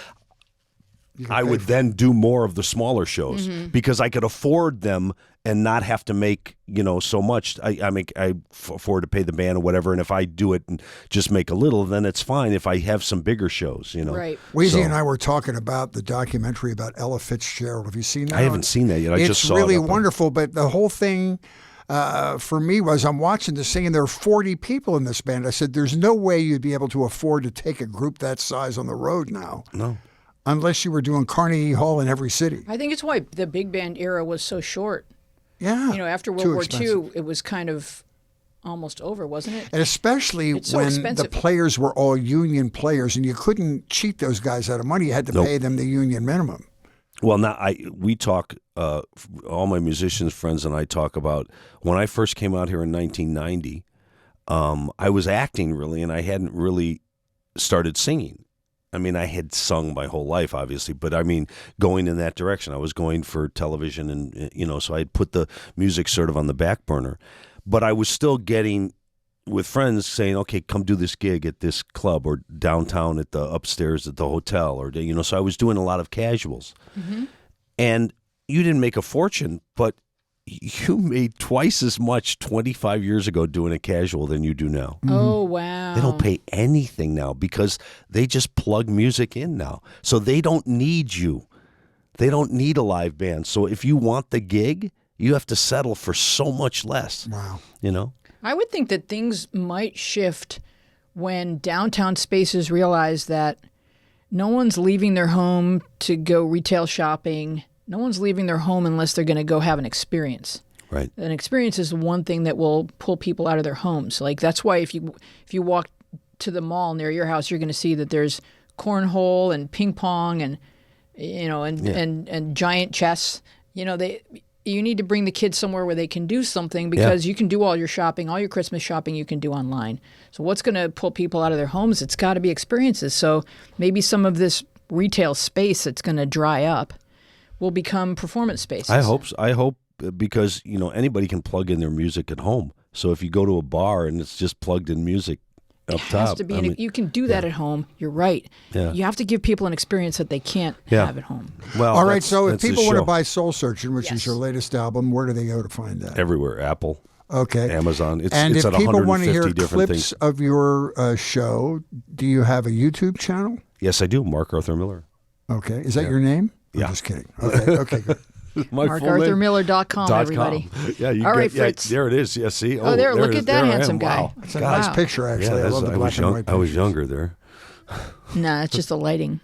S3: I would then do more of the smaller shows because I could afford them and not have to make, so much. I afford to pay the band or whatever. And if I do it and just make a little, then it's fine if I have some bigger shows,
S1: Right.
S2: Weezy and I were talking about the documentary about Ella Fitzgerald. Have you seen that?
S3: I haven't seen that yet. I just saw it.
S2: It's really wonderful. But the whole thing for me was, I'm watching this thing and there are 40 people in this band. I said, there's no way you'd be able to afford to take a group that size on the road now.
S3: No.
S2: Unless you were doing Carnegie Hall in every city.
S1: I think it's why the big band era was so short.
S2: Yeah.
S1: After World War II, it was kind of almost over, wasn't it?
S2: And especially when the players were all union players, and you couldn't cheat those guys out of money. You had to pay them the union minimum.
S3: Well, now we talk, all my musicians friends and I talk about when I first came out here in 1990, I was acting really, and I hadn't really started singing. I mean, I had sung my whole life, obviously, but I mean, going in that direction, I was going for television and, so I had put the music sort of on the back burner, but I was still getting with friends saying, okay, come do this gig at this club or downtown at the upstairs at the hotel or, so I was doing a lot of casuals and you didn't make a fortune, but you made twice as much 25 years ago doing a casual than you do now.
S1: Oh, wow.
S3: They don't pay anything now because they just plug music in now. So they don't need you. They don't need a live band. So if you want the gig, you have to settle for so much less.
S2: Wow.
S3: You know?
S1: I would think that things might shift when downtown spaces realize that no one's leaving their home to go retail shopping. No one's leaving their home unless they're going to go have an experience.
S3: Right.
S1: An experience is the one thing that will pull people out of their homes. Like that's why if you walk to the mall near your house, you're going to see that there's cornhole and ping pong and and giant chess. You need to bring the kids somewhere where they can do something because you can do all your shopping, all your Christmas shopping you can do online. So what's going to pull people out of their homes? It's got to be experiences. So maybe some of this retail space that's going to dry up will become performance spaces.
S3: I hope so. I hope because, anybody can plug in their music at home. So if you go to a bar and it's just plugged in music up top.
S1: It has to be. You can do that at home. You're right.
S3: Yeah.
S1: You have to give people an experience that they can't have at home.
S3: Well,
S2: all right. So if
S3: that's
S2: people
S3: the
S2: want to
S3: show.
S2: buy Soul Searching, which is your latest album, where do they go to find that?
S3: Everywhere. Apple.
S2: Okay.
S3: Amazon. It's
S2: and
S3: at
S2: if people want to
S3: 150
S2: hear
S3: different
S2: clips
S3: things.
S2: of your show, do you have a YouTube channel?
S3: Yes, I do. Mark Arthur Miller.
S2: Okay. Is that your name?
S3: Yeah.
S2: I'm just kidding. Okay. Okay. Good.
S1: MarkArthurMiller.com, everybody.
S3: Yeah,
S1: All right, Fritz.
S3: there it is. Yeah, see?
S1: Oh, there, look
S3: it
S1: at
S3: is.
S1: that
S3: There I
S1: handsome
S3: am.
S1: guy.
S3: Wow.
S2: It's a nice picture, actually.
S3: Yeah,
S2: I love the black and white
S3: I was
S2: pictures.
S3: younger there.
S1: Nah, it's just the lighting.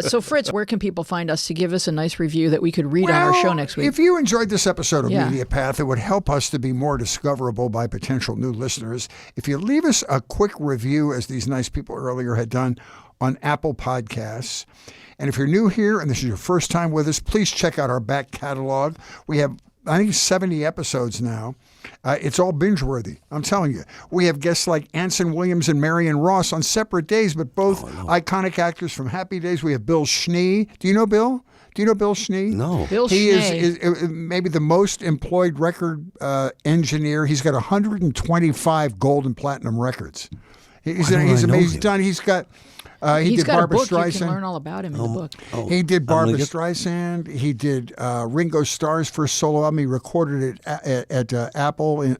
S1: So, Fritz, where can people find us to give us a nice review that we could read on our show next week?
S2: If you enjoyed this episode of
S1: Yeah.
S2: Media Path, it would help us to be more discoverable by potential new listeners. If you leave us a quick review, as these nice people earlier had done, on Apple Podcasts. And if you're new here and this is your first time with us, please check out our back catalog. We have, I think, 70 episodes now. It's all binge-worthy, I'm telling you. We have guests like Anson Williams and Marion Ross on separate days, but both iconic actors from Happy Days. We have Bill Schnee. Do you know Bill? Do you know Bill Schnee?
S3: No.
S1: Bill
S2: He
S1: Schnee.
S2: is maybe the most employed record engineer. He's got 125 gold and platinum records. He's amazing. He's got... he
S1: He's
S2: did
S1: got
S2: Barbra
S1: a book.
S2: Streisand.
S1: You can learn all about him in the book.
S2: He did Barbra Streisand. He did Ringo Starr's first solo album. He recorded it at Apple in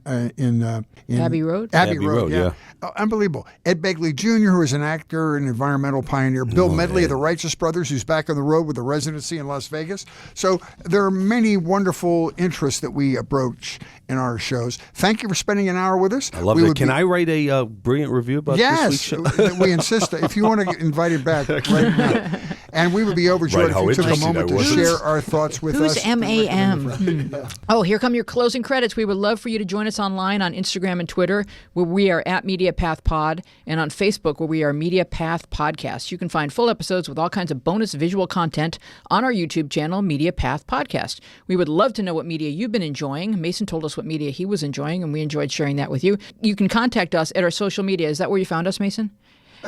S1: Abbey Road?
S2: Abbey Road, yeah. Unbelievable. Ed Begley Jr., who is an actor and environmental pioneer. Bill Medley of the Righteous Brothers, who's back on the road with a residency in Las Vegas. So there are many wonderful interests that we approach in our shows. Thank you for spending an hour with us.
S3: I love it. Can I write a brilliant review about this week's show?
S2: Yes, we insist. If you want to get invited back right now. And we would be overjoyed if you took a moment to share our thoughts with us.
S1: Who's MAM? Oh, here come your closing credits. We would love for you to join us online on Instagram and Twitter, where we are at MediaPath Pod, and on Facebook, where we are MediaPath Podcast. You can find full episodes with all kinds of bonus visual content on our YouTube channel, MediaPath Podcast. We would love to know what media you've been enjoying. Mason told us what media he was enjoying, and we enjoyed sharing that with you. You can contact us at our social media. Is that where you found us, Mason?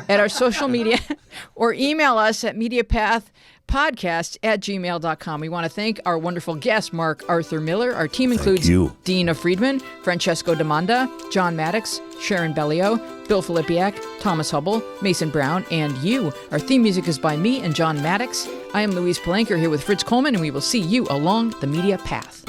S1: At our social media, or email us at mediapathpodcast@gmail.com. We want to thank our wonderful guest, Mark Arthur Miller. Our team includes Dina Friedman, Francesco Demanda, John Maddox, Sharon Bellio, Bill Filipiak, Thomas Hubble, Mason Brown, and you. Our theme music is by me and John Maddox. I am Louise Palanker here with Fritz Coleman, and we will see you along the media path.